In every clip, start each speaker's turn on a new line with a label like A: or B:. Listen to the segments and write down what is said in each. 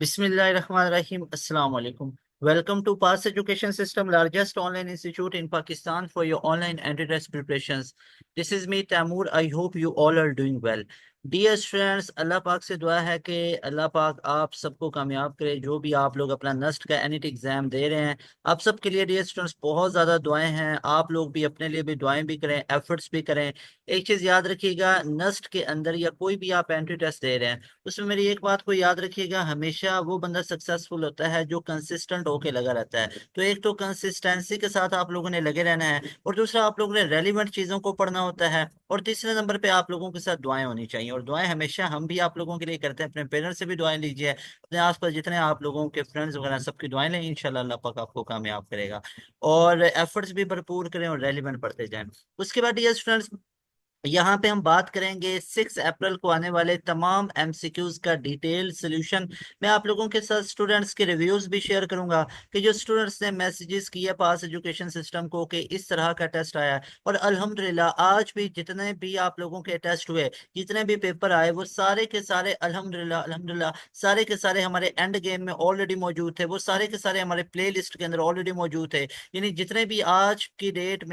A: Bismillahirrahmanirrahim. Assalamu alaikum. Welcome to Pass Education System, largest online institute in Pakistan for your online entry-test preparations. This is me, Taimur. I hope you all are doing well. Dear students, Allah पाक से दुआ है कि अल्लाह पाक आप सबको कामयाब करे। जो भी आप लोग अपना नस्ट का एनईटी एग्जाम दे रहे हैं, आप सबके लिए डियर स्टूडेंट्स बहुत ज़्यादा दुआएं हैं। आप लोग भी अपने लिए भी दुआएं भी करें, एफर्ट्स भी करें। एक चीज़ याद रखिएगा, नस्ट के अंदर या कोई भी आप एंट्री टेस्ट दे रहे हैं, उसमें मेरी एक बात को याद रखिएगा, हमेशा वो बंदा सक्सेसफुल होता है जो कंसिस्टेंट होके लगा रहता है। तो एक तो कंसिस्टेंसी के साथ आप लोगों ने लगे रहना है, और दूसरा आप लोगों ने रेलिवेंट चीज़ों को पढ़ना होता है, और तीसरे नंबर पे आप लोगों के साथ दुआएं होनी चाहिए। और दुआएं हमेशा हम भी आप लोगों के लिए करते हैं। अपने पेरेंट्स से भी दुआएं लीजिए, अपने आसपास जितने आप लोगों के फ्रेंड्स वगैरह सबकी दुआएं लें। इंशाल्लाह अल्लाह पाक आपको कामयाब करेगा। और एफर्ट्स भी भरपूर करें और रेलिवेंट पढ़ते जाएं। उसके बाद डियर स्टूडेंट्स, यहाँ पे हम बात करेंगे 6 अप्रैल को आने वाले तमाम एमसीक्यूज का डिटेल सोल्यूशन। मैं आप लोगों के साथ स्टूडेंट्स के रिव्यूज भी शेयर करूंगा कि जो स्टूडेंट्स ने मैसेजेस किए पास एजुकेशन सिस्टम को कि इस तरह का टेस्ट आया है। और अल्हम्दुलिल्लाह आज भी जितने भी आप लोगों के टेस्ट हुए, जितने भी पेपर आए, वो सारे के सारे अल्हम्दुलिल्लाह अल्हम्दुलिल्लाह सारे के सारे हमारे एंड गेम में ऑलरेडी मौजूद थे। वो सारे के सारे हमारे प्ले लिस्ट के अंदर ऑलरेडी मौजूद थे। यानी जितने भी आज की डेट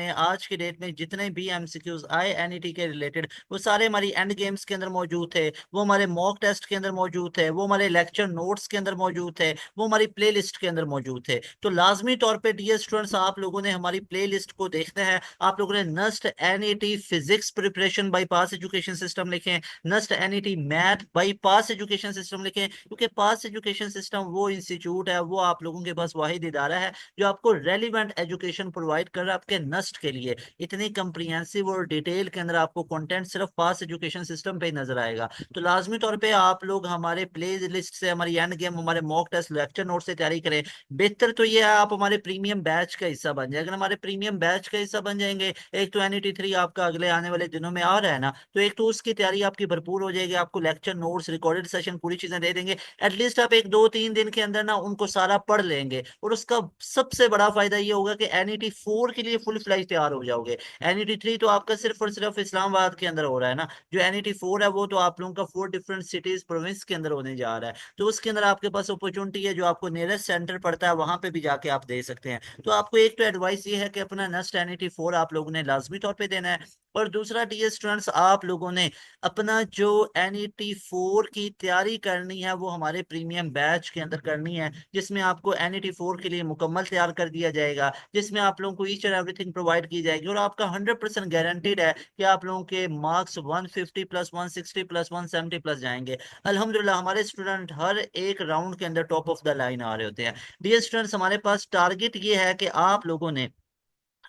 A: में जितने भी एमसीक्यूज आए एनईटी के रिलेटेड, वो सारे हमारी एंड गेम्स के अंदर मौजूद थे, वो हमारे मॉक टेस्ट के अंदर मौजूद थे, वो हमारे लेक्चर नोट्स के अंदर मौजूद थे, वो हमारी प्ले लिस्ट के अंदर मौजूद थे। तो लाजमी तौर पे डियर स्टूडेंट्स, आप लोगों ने हमारी प्ले लिस्ट को देखना है। आप लोगों ने NUST NET physics preparation by pass education system लिखें, NUST NET math by pass education system लिखें, क्योंकि पास एजुकेशन सिस्टम वो इंस्टीट्यूट है, वो आप लोगों के पास वाहिद इदारा है जो आपको रेलिवेंट एजुकेशन प्रोवाइड कर रहा है आपके नस्ट के लिए। इतनी कंप्रिहेंसिव और डिटेल के अंदर आपको कंटेंट सिर्फ पास एजुकेशन सिस्टम पे ही नजर आएगा। तो लाजमी तौर पे आप लोग हमारे प्ले लिस्ट से, हमारी एंड गेम, हमारे मॉक टेस्ट, लेक्चर नोट से तैयारी करें। बेहतर तो ये है आप हमारे प्रीमियम बैच का हिस्सा बन जाए। अगर हमारे प्रीमियम बैच का हिस्सा बन जाएंगे, एक तो एनईटी 3 आपका अगले आने वाले दिनों में आ रहा है ना, तो एक तो उसकी तैयारी आपकी भरपूर हो जाएगी। आपको लेक्चर नोट्स, रिकॉर्डेड सेशन, पूरी चीजें दे देंगे। एटलीस्ट आप 1 2 3 दिन के अंदर ना उनको सारा पढ़ लेंगे, और उसका सबसे बड़ा फायदा ये होगा कि एनईटी 4 के लिए फुल फ्लैज तैयार हो जाओगे। एनईटी 3 तो आपका सिर्फ और सिर्फ इस्लामाबाद के अंदर हो रहा है ना, जो एनईटी 4 है वो तो आप लोगों का 4 डिफरेंट सिटीज प्रोविंस के अंदर होने जा रहा है। तो उसके अंदर आपके पास अपॉर्चुनिटी है, जो आपको नियरेस्ट सेंटर पड़ता है वहां पे भी जाके आप दे सकते हैं। तो आपको एक तो एडवाइस ये है कि अपना नेक्स्ट एनईटी 4 आप लोगों ने लाजमी तौर पे देना है। और दूसरा डियर स्टूडेंट्स, आप लोगों ने अपना जो एनईटी 4 की तैयारी करनी है वो हमारे प्रीमियम बैच के अंदर करनी है, जिसमें आपको एनईटी 4 के लिए मुकम्मल तैयार कर दिया जाएगा, जिसमें आप लोगों को ईच एंड एवरीथिंग प्रोवाइड की जाएगी। और आपका 100% गारंटीड है कि आप लोगों के मार्क्स 150 प्लस 160 प्लस 170 प्लस जाएंगे। अल्हम्दुलिल्लाह हमारे स्टूडेंट हर एक राउंड के अंदर टॉप ऑफ द लाइन आ रहे होते हैं। डियर स्टूडेंट्स, हमारे पास टारगेट ये है कि आप लोगों ने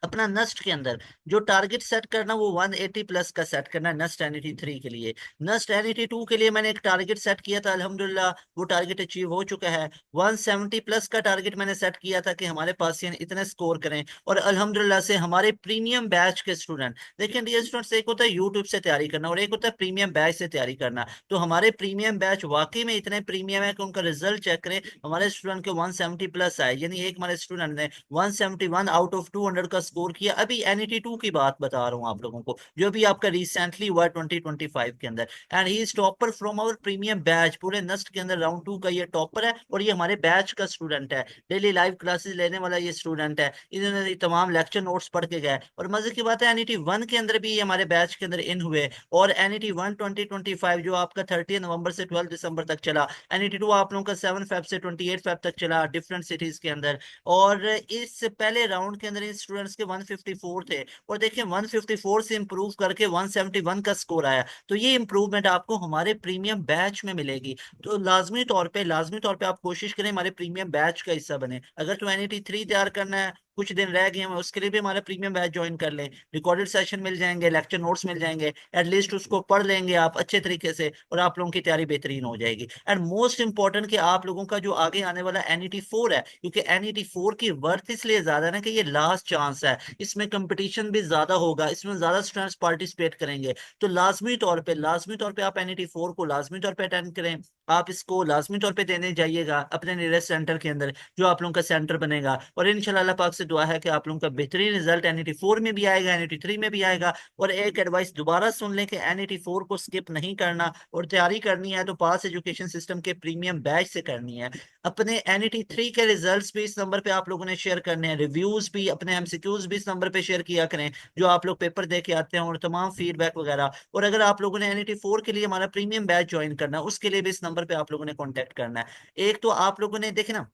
A: अपना नस्ट के अंदर जो टारगेट सेट करना वो 180 प्लस का सेट करना है नस्ट एनईटी 3 के लिए। नस्ट एनईटी 2 के लिए मैंने एक टारगेट सेट किया था, अल्हम्दुलिल्लाह वो टारगेट अचीव हो चुका है। 170 प्लस का टारगेट मैंने सेट किया था कि हमारे पास ये इतने स्कोर करें। और अल्हम्दुलिल्लाह से हमारे प्रीमियम बैच के स्टूडेंट, देखिए डियर स्टूडेंट्स, एक होता है यूट्यूब से तैयारी करना और एक होता है प्रीमियम बैच से तैयारी करना। तो हमारे प्रीमियम बैच वाकई में इतने प्रीमियम है कि उनका रिजल्ट चेक करें, हमारे स्टूडेंट के 170 प्लस आए। यानी एक हमारे स्टूडेंट ने 171 आउट ऑफ 200 का स्कोर किया। अभी एनईटी 2 की बात बता रहा हूँ आप लोगों को, जो भी आपका रिसेंटली हुआ 2025 के अंदर। And he is topper from our premium batch. पूरे नस्ट के अंदर राउंड 2 का ये टॉपर है, और ये हमारे बैच का स्टूडेंट है। डेली लाइव क्लासेस लेने वाला ये स्टूडेंट है। इन्होंने तमाम लेक्चर नोट्स पढ़ के गए। और मजे की बात है, एनईटी 1 के अंदर भी ये हमारे बैच के अंदर इन हुए। और एनईटी 1 2025 जो आपका 30 नवंबर से 12 दिसंबर तक चला। एनईटी 2 आप लोगों का 7 फेब से 28 फेब तक चला डिफरेंट सिटीज के अंदर। और इस पहले राउंड के अंदर इन स्टूडेंट्स के 154 थे, और देखिए 154 से इंप्रूव करके 171 का स्कोर आया। तो ये इंप्रूवमेंट आपको हमारे प्रीमियम बैच में मिलेगी। तो लाजमी तौर पे आप कोशिश करें हमारे प्रीमियम बैच का हिस्सा बने। अगर तो एनईटी 3 तैयार करना है, कुछ दिन रह गए हैं, उसके लिए भी हमारा प्रीमियम बैच ज्वाइन कर लें। रिकॉर्डेड सेशन मिल जाएंगे, लेक्चर नोट्स मिल जाएंगे, एटलीस्ट उसको पढ़ लेंगे आप अच्छे तरीके से, और आप लोगों की तैयारी बेहतरीन हो जाएगी। एंड मोस्ट इंपॉर्टेंट कि आप लोगों का जो आगे आने वाला एनईटी 4 है, क्योंकि एनईटी 4 की वर्थ इसलिए ज्यादा है ना कि ये लास्ट चांस है, इसमें कंपटीशन भी ज्यादा होगा, इसमें ज्यादा स्टूडेंट्स पार्टिसिपेट करेंगे। तो लाजमी तौर पे आप एनईटी 4 को लाजमी तौर पे अटेंड करें। आप इसको लाजमी तौर पे देने जाइएगा अपने नियरेस्ट सेंटर के अंदर, जो आप लोगों का सेंटर बनेगा। और इंशाल्लाह अल्लाह पाक से दुआ है कि आप लोगों का बेहतरीन रिजल्ट एनईटी 4 में भी आएगा, एनईटी 3 में भी आएगा। और एक एडवाइस दोबारा सुन लें कि एनईटी 4 को स्किप नहीं करना, और तैयारी करनी है तो पास एजुकेशन सिस्टम के प्रीमियम बैच से करनी है। अपने एनईटी 3 के रिजल्ट्स भी इस नंबर पे आप लोगों ने शेयर करने हैं, रिव्यूज भी, अपने एमसीक्यूज भी इस नंबर पे शेयर किया करें जो आप लोग पेपर दे के आते हैं, और तमाम फीडबैक वगैरह। और अगर आप लोगों ने एनईटी 4 के लिए हमारा प्रीमियम बैच ज्वाइन करना है, उसके लिए भी इस नंबर पे आप लोगों ने कॉन्टेक्ट करना है। एक तो आप लोगों ने देखे ना,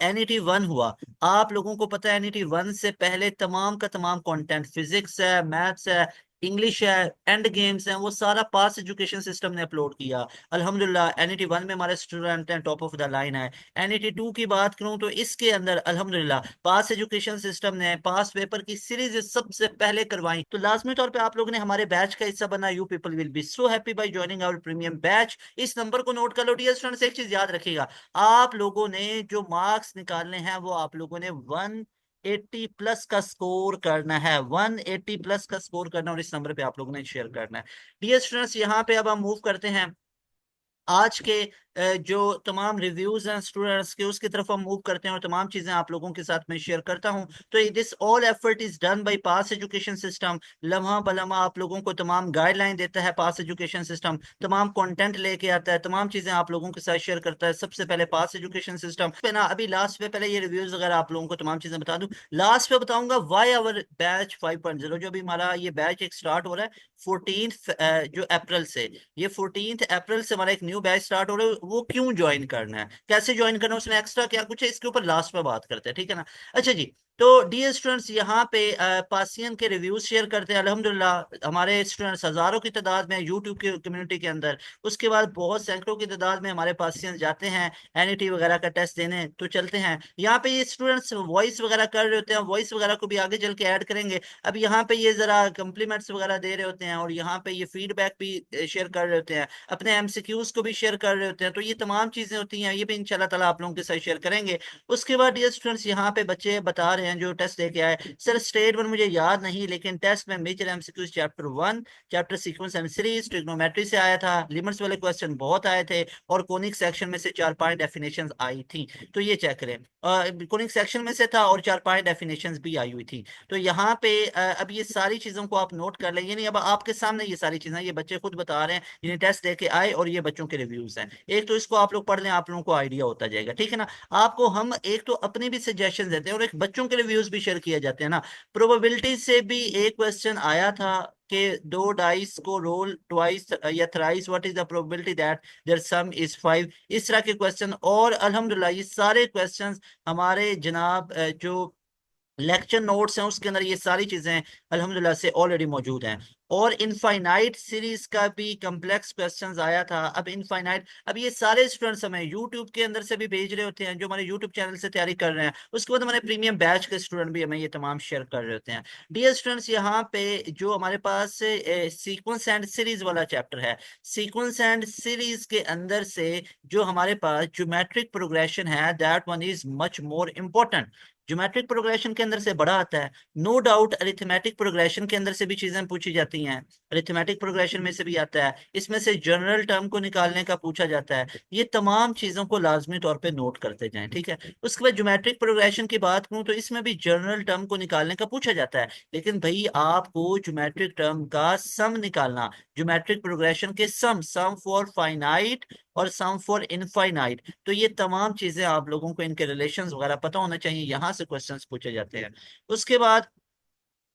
A: एनईटी 1 हुआ, आप लोगों को पता है एनईटी 1 से पहले तमाम का तमाम कंटेंट, फिजिक्स है, मैथ्स है, इंग्लिश है, एंड गेम्स हैं, वो सारा पास एजुकेशन सिस्टम ने अपलोड किया। अल्हम्दुलिल्लाह एनईटी 1 में हमारे स्टूडेंट हैं, टॉप ऑफ द लाइन है। एनईटी 2 की बात करूं तो इसके अंदर अल्हम्दुलिल्लाह पास एजुकेशन सिस्टम ने पास पेपर की सीरीज सबसे पहले करवाई। तो लाजमी तौर पे आप लोगों ने हमारे बैच का हिस्सा बना। You people will be so happy by joining our premium batch. इस नंबर को नोट कर लो डियर स्टूडेंट्स, एक चीज याद रखिएगा, आप लोगों ने जो मार्क्स निकालने हैं वो आप लोगों ने 180 प्लस का स्कोर करना है, 180 प्लस का स्कोर करना, और इस नंबर पे आप लोगों ने शेयर करना है। डियर स्टूडेंट्स, यहाँ पे अब हम मूव करते हैं आज के जो तमाम रिव्यूज हैं स्टूडेंट्स के, उसकी तरफ हम मूव करते हैं और तमाम चीजें आप लोगों के साथ मैं शेयर करता हूं। तो this all effort is done by Pass education system. लम्हा बलम्हा आप लोगों को तमाम गाइडलाइन देता है पास एजुकेशन सिस्टम, तमाम कंटेंट लेके आता है, तमाम चीजें आप लोगों के साथ शेयर करता है। सबसे पहले पास एजुकेशन सिस्टम पे ना, अभी लास्ट पे पहले ये रिव्यूज वगैरह आप लोगों को तमाम चीजें बता दूं, लास्ट पे बताऊंगा वाई आवर बैच 5.0, जो अभी हमारा ये बैच एक स्टार्ट हो रहा है 14 जो अप्रैल से, ये 14 अप्रैल से हमारा एक न्यू बैच स्टार्ट हो रहा है। वो क्यों ज्वाइन करना है, कैसे ज्वाइन करना है, उसमें एक्स्ट्रा क्या कुछ है, इसके ऊपर लास्ट में बात करते हैं, ठीक है ना। अच्छा जी, तो डियर स्टूडेंट्स, यहाँ पे पासियन के रिव्यूज शेयर करते हैं। अल्हम्दुलिल्लाह हमारे स्टूडेंट्स हजारों की तादाद में यूट्यूब की कम्युनिटी के अंदर, उसके बाद बहुत सैकड़ों की तादाद में हमारे पासियन जाते हैं एनईटी वगैरह का टेस्ट देने, तो चलते हैं। यहाँ पे ये स्टूडेंट्स वॉइस वगैरह कर रहे होते हैं, वॉइस वगैरह को भी आगे चल के ऐड करेंगे। अब यहाँ पे ये जरा कम्प्लीमेंट्स वगैरह दे रहे होते हैं, और यहाँ पे ये फीडबैक भी शेयर कर रहे होते हैं, अपने एमसीक्यूज को भी शेयर कर रहे होते हैं। तो ये तमाम चीजें होती हैं, ये भी इंशाल्लाह ताला आप लोगों के साथ शेयर करेंगे। उसके बाद ये स्टूडेंट्स यहाँ पे बच्चे बता रहे हैं जो टेस्ट लेके आए, सर स्टेट वन मुझे याद नहीं, लेकिन टेस्ट में major MCQs chapter 1, chapter sequence and series, trigonometry से आया था, लिमिट्स वाले क्वेश्चन बहुत आए थे, और कोनिक सेक्शन में से 4-5 डेफिनेशन आई थी। तो ये चेक करें, कोनिक सेक्शन में से था और 4-5 डेफिनेशन भी आई हुई थी। तो यहाँ पे अब ये सारी चीजों को आप नोट कर लें, यानी अब आपके सामने ये सारी चीजें ये बच्चे खुद बता रहे हैं, जिन्हें टेस्ट देके आए, और ये बच्चों के रिव्यूज हैं। एक तो इसको आप लोग पढ़ लें, आप लोगों को आइडिया होता जाएगा, ठीक है ना। आपको हम एक तो अपने भी सजेशन देते हैं, और एक बच्चों के रिव्यूज भी शेयर किए जाते हैं ना। प्रोबेबिलिटी से भी एक क्वेश्चन आया था कि दो डाइस को रोल ट्वाइस या thrice, what is the probability that their sum is 5, इस तरह के क्वेश्चन। और अल्हम्दुलिल्लाह ये सारे क्वेश्चंस हमारे जनाब जो लेक्चर नोट्स हैं उसके अंदर ये सारी चीजें अल्हम्दुलिल्लाह से ऑलरेडी मौजूद हैं। और इनफाइनाइट सीरीज का भी कॉम्प्लेक्स क्वेश्चंस आया था। अब इनफाइनाइट, अब ये सारे स्टूडेंट्स हमें यूट्यूब के अंदर से भी भेज रहे होते हैं, जो हमारे यूट्यूब चैनल से तैयारी कर रहे हैं। उसके बाद हमारे प्रीमियम बैच के स्टूडेंट भी हमें ये तमाम शेयर कर रहे होते हैं। डियर स्टूडेंट्स, यहाँ पे जो हमारे पास सीक्वेंस एंड सीरीज वाला चैप्टर है, सीक्वेंस एंड सीरीज के अंदर से जो हमारे पास ज्योमेट्रिक प्रोग्रेशन है, that one is much more important. Geometric progression के अंदर से बड़ा आता है, नो डाउट अरिथमेटिक प्रोग्रेशन के अंदर से भी चीजें पूछी जाती हैं, अरिथमेटिक प्रोग्रेशन में से भी आता है, इसमें से जनरल टर्म को निकालने का पूछा जाता है। ये तमाम चीजों को लाजमी तौर पे नोट करते जाएं, ठीक है। उसके बाद ज्योमेट्रिक प्रोग्रेशन की बात करूं तो इसमें भी जनरल टर्म को निकालने का पूछा जाता है, लेकिन भाई आपको ज्योमेट्रिक टर्म का सम निकालना, ज्योमेट्रिक प्रोग्रेशन के सम फॉर फाइनाइट और सम फॉर इनफाइनाइट, तो ये तमाम चीजें आप लोगों को इनके रिलेशंस वगैरह पता होना चाहिए, यहां से क्वेश्चंस पूछे जाते हैं। उसके बाद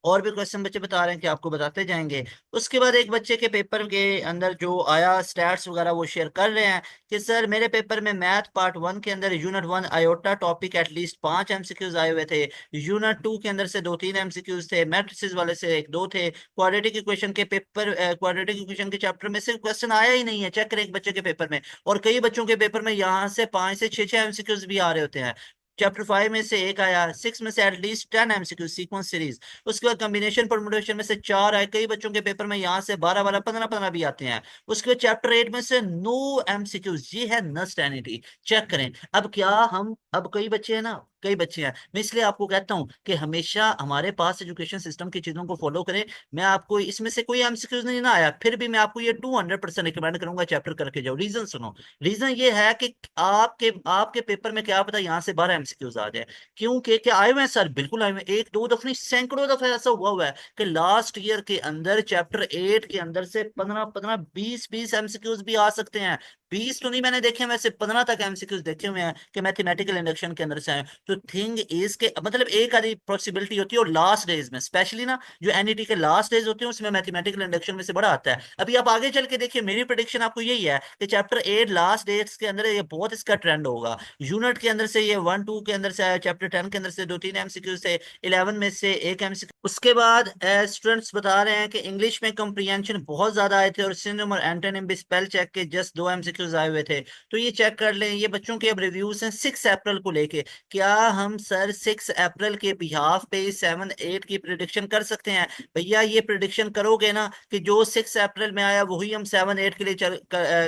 A: और भी क्वेश्चन बच्चे बता रहे हैं कि आपको बताते जाएंगे। उसके बाद एक बच्चे के पेपर के अंदर जो आया स्टैट्स वगैरह वो शेयर कर रहे हैं कि सर मेरे पेपर में मैथ पार्ट 1 के अंदर unit 1 iota topic at least 5 MCQs आए हुए थे, यूनिट 2 के अंदर से 2-3 एमसीक्यूज थे, मैट्रिसेस वाले से 1-2 थे, क्वाड्रेटिक इक्वेशन के पेपर क्वाड्रेटिक इक्वेशन के चैप्टर में से क्वेश्चन आया ही नहीं है, चेक करें एक बच्चे के पेपर में। और कई बच्चों के पेपर में यहाँ से 5 से 6 एमसीक्यूज भी आ रहे होते हैं। चैप्टर 5 में से एक आया, 6 में से एटलीस्ट 10 एमसीक्यू सीक्वेंस सीरीज। उसके बाद कॉम्बिनेशन परमुटेशन में से 4 आए, कई बच्चों के पेपर में यहाँ से 12-12 15-15 भी आते हैं। उसके बाद चैप्टर 8 में से नो एमसीक्यूज, ये है नस्ट एनिटी, चेक करें। अब क्या हम, अब कई बच्चे हैं ना कई बच्चे हैं। मैं इसलिए आपको कहता हूँ कि हमेशा हमारे पास एजुकेशन सिस्टम की चीजों को फॉलो करें। मैं आपको इसमें से कोई एमसीक्यूज नहीं ना आया, फिर भी मैं आपको ये 200% रिकमेंड करूंगा चैप्टर करके जाओ। रीजन सुनो। रीजन ये है कि आपके आपके पेपर में क्या पता यहाँ से 12 एमसीक्यूज आ जाए। क्योंकि क्या आए हुए हैं सर, बिल्कुल आए हुए हैं, एक दो दफे नहीं, सैकड़ों दफे ऐसा हुआ है कि लास्ट ईयर के अंदर चैप्टर 8 के अंदर से 15 15 20 एमसीक्यूज भी आ सकते हैं। 20 तो नहीं मैंने देखे हैं, वैसे 15 तक एमसीक्यूज देखे हुए हैं कि मैथमेटिकल इंडक्शन के अंदर से आए। तो थिंग इज के मतलब एक आधी पॉसिबिलिटी होती है, और लास्ट डेज में स्पेशली ना, जो एनईटी के लास्ट डेज होते हैं उसमें मैथमेटिकल इंडक्शन में से बड़ा आता है। अभी आप आगे चल के देखिए, मेरी प्रेडिक्शन आपको यही है कि चैप्टर 8 लास्ट डेज के अंदर ये बहुत इसका ट्रेंड होगा। यूनिट के अंदर से ये 1 2 के अंदर से आया, चैप्टर 10 के अंदर से 2 3 एमसीक्यू से, 11 में से एक एमसीक्यू। उसके बाद स्टूडेंट्स बता रहे हैं कि इंग्लिश में कंप्रीहेंशन बहुत ज्यादा आए थे, और सिनोनिम और एंटोनिम भी स्पेल चेक के जस्ट 2 एमसीक्यूज आए हुए थे। तो ये चेक कर लें। ये बच्चों के अब रिव्यूज हैं 6 अप्रैल को लेके। क्या हम सर 6 अप्रैल के बिहाफ पे 7 8 की प्रिडिक्शन कर सकते हैं? भैया ये प्रिडिक्शन करोगे ना कि जो 6 अप्रैल में आया वही हम 7 8 के लिए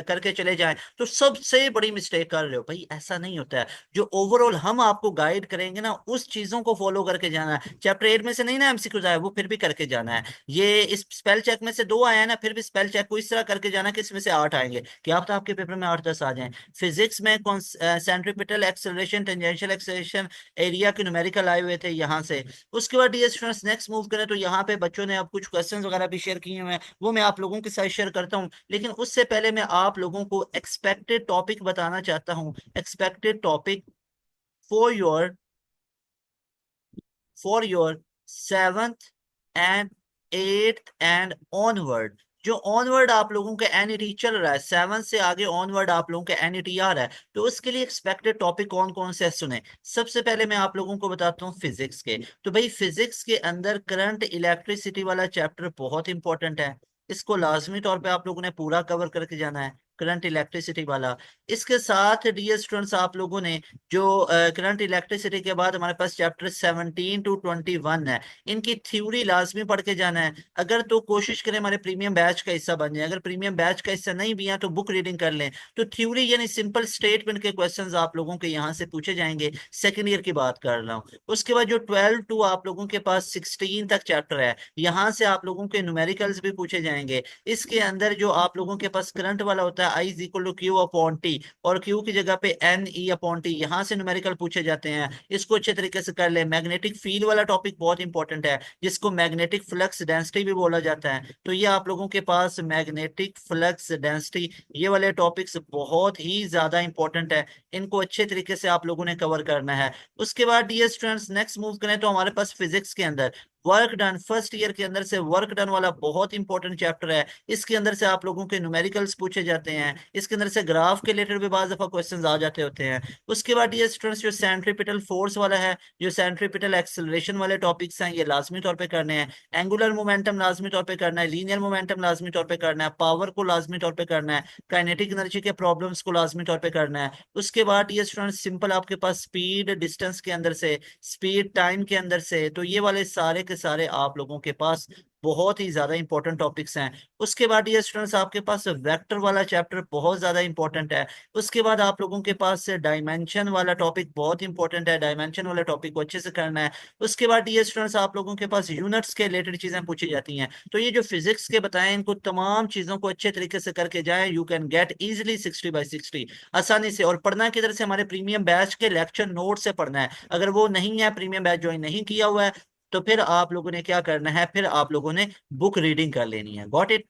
A: करके चले जाएं, तो सबसे बड़ी मिस्टेक कर रहे हो भाई। ऐसा नहीं होता है। जो ओवरऑल हम आपको गाइड करेंगे ना, उस चीजों को फॉलो करके जाना है। चैप्टर 8 में से नहीं ना एमसीक्यूज आया, वो फिर भी करके जाना है। ये इस स्पेल चेक में से 2 आया है ना, फिर भी स्पेल चेक को इस तरह करके जाना कि इसमें से 8 आएंगे। क्या पता आपके पेपर में 8 10 आ जाएं। फिजिक्स में centripetal acceleration, tangential acceleration, area के न्यूमेरिकल आए हुए थे यहाँ से। उसके बाद डियर स्टूडेंट्स नेक्स्ट मूव करें, तो यहाँ पे बच्चों ने अब कुछ क्वेश्चंस वगैरह भी शेयर किए हुए हैं, वो मैं आप लोगों के साथ शेयर करता हूँ। लेकिन उससे पहले मैं आप लोगों को एक्सपेक्टेड टॉपिक बताना चाहता हूँ। Expected topic for your for your 7th and 8th and onward. जो ऑनवर्ड आप लोगों के एनईटी चल रहा है, 7 से आगे ऑनवर्ड आप लोगों के एनईटी आ रहा है, तो उसके लिए एक्सपेक्टेड टॉपिक कौन कौन से सुने। सबसे पहले मैं आप लोगों को बताता हूँ फिजिक्स के। तो भाई फिजिक्स के अंदर करंट इलेक्ट्रिसिटी वाला चैप्टर बहुत इंपॉर्टेंट है। इसको लाजमी तौर पे आप लोगों ने पूरा कवर करके जाना है, करंट इलेक्ट्रिसिटी वाला। इसके साथ डियर स्टूडेंट्स आप लोगों ने जो करंट इलेक्ट्रिसिटी के बाद हमारे पास चैप्टर 17 to 21 है, इनकी थ्योरी लाजमी पढ़ के जाना है। अगर तो कोशिश करें हमारे प्रीमियम बैच का हिस्सा बन जाए, अगर प्रीमियम बैच का हिस्सा नहीं भी है तो बुक रीडिंग कर लें। तो थ्योरी यानी सिंपल स्टेटमेंट के क्वेश्चंस आप लोगों के यहाँ से पूछे जाएंगे। सेकेंड ईयर की बात कर रहा हूँ। उसके बाद जो 12 to आप लोगों के पास 16 तक चैप्टर है, यहाँ से आप लोगों के न्यूमेरिकल्स भी पूछे जाएंगे। इसके अंदर जो आप लोगों के पास करंट वाला होता है, I is equal to Q upon T, और क्यू की जगह पे एन ई अपॉन टी, यहाँ से न्यूमेरिकल पूछे जाते हैं। इसको अच्छे तरीके से कर ले। मैग्नेटिक फील्ड वाला टॉपिक बहुत इंपॉर्टेंट है, जिसको मैग्नेटिक फ्लक्स डेंसिटी भी बोला जाता है। तो ये आप लोगों के पास मैग्नेटिक फ्लक्स डेंसिटी, ये वाले टॉपिक्स बहुत ही ज्यादा इंपॉर्टेंट है। इनको अच्छे तरीके से आप लोगों ने कवर करना है। उसके बाद डियर स्टूडेंट्स नेक्स्ट मूव करें, तो हमारे पास फिजिक्स के अंदर वर्क डन, फर्स्ट ईयर के अंदर से वर्क डन वाला बहुत इंपॉर्टेंट चैप्टर है। इसके अंदर से आप लोगों के न्यूमेरिकल्स पूछे जाते हैं। इसके अंदर से ग्राफ के रिलेटेड भी बाज दफा क्वेश्चंस आ जाते होते हैं। उसके बाद ये स्टूडेंट्स जो सेंट्रीपिटल फोर्स वाला है, जो सेंट्रीपिटल एक्सेलरेशन वाले टॉपिक्स हैं, ये लाजमी तौर पे करने हैं। एंगुलर मोमेंटम लाजमी तौर पे करना है, लीनियर मोमेंटम लाजमी तौर पे करना है, पावर को लाजमी तौर पे करना है, काइनेटिक एनर्जी के प्रॉब्लम्स को लाजमी तौर पे करना है। उसके बाद ये स्टूडेंट्स सिंपल आपके पास स्पीड डिस्टेंस के अंदर से, स्पीड टाइम के अंदर से, तो ये वाले सारे के सारे आप लोगों के पास बहुत ही ज्यादा इंपॉर्टेंट टॉपिक्स हैं। उसके बाद ये स्टूडेंट्स आपके पास वेक्टर वाला चैप्टर बहुत ज्यादा इंपॉर्टेंट है। उसके बाद आप लोगों के पास डायमेंशन वाला टॉपिक बहुत इंपॉर्टेंट है, डायमेंशन वाले टॉपिक को अच्छे से करना है। उसके बाद ये स्टूडेंट्स आप लोगों के पास यूनिट्स के रिलेटेड चीजें पूछी जाती हैं। तो ये जो फिजिक्स के बताएं, इनको तमाम चीजों को अच्छे तरीके से करके जाएं, यू कैन गेट इजिली 60/60 आसानी से। और पढ़ना किधर से? हमारे प्रीमियम बैच के लेक्चर नोट से पढ़ना है। अगर वो नहीं है, प्रीमियम बैच ज्वाइन नहीं किया हुआ है, तो फिर आप लोगों ने क्या करना है, फिर आप लोगों ने बुक रीडिंग कर लेनी है। Got it?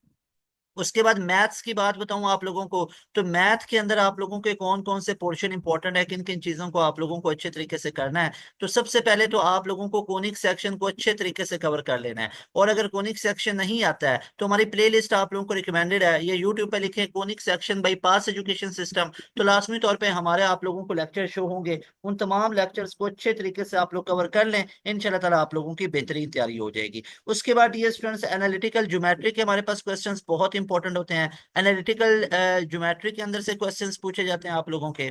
A: उसके बाद मैथ्स की बात बताऊं आप लोगों को, तो मैथ के अंदर आप लोगों के कौन कौन से पोर्शन इंपॉर्टेंट है, किन किन चीजों को आप लोगों को अच्छे तरीके से करना है। तो सबसे पहले तो आप लोगों को कोनिक सेक्शन को अच्छे तरीके से कवर कर लेना है। और अगर कोनिक सेक्शन नहीं आता है, तो हमारी प्लेलिस्ट आप लोगों को रिकमेंडेड है, ये यूट्यूब पे लिखे conic section by pass education system, तो लाजमी तौर पर हमारे आप लोगों को लेक्चर शो होंगे। उन तमाम लेक्चर्स को अच्छे तरीके से आप लोग कवर कर लें, इंशाल्लाह ताला आप लोगों की बेहतरीन तैयारी हो जाएगी। उसके बाद ये स्टूडेंट्स एनालिटिकल ज्योमेट्री के हमारे पास क्वेश्चंस बहुत इंपॉर्टेंट होते हैं। एनालिटिकल ज्योमेट्री के अंदर से क्वेश्चंस पूछे जाते हैं आप लोगों के।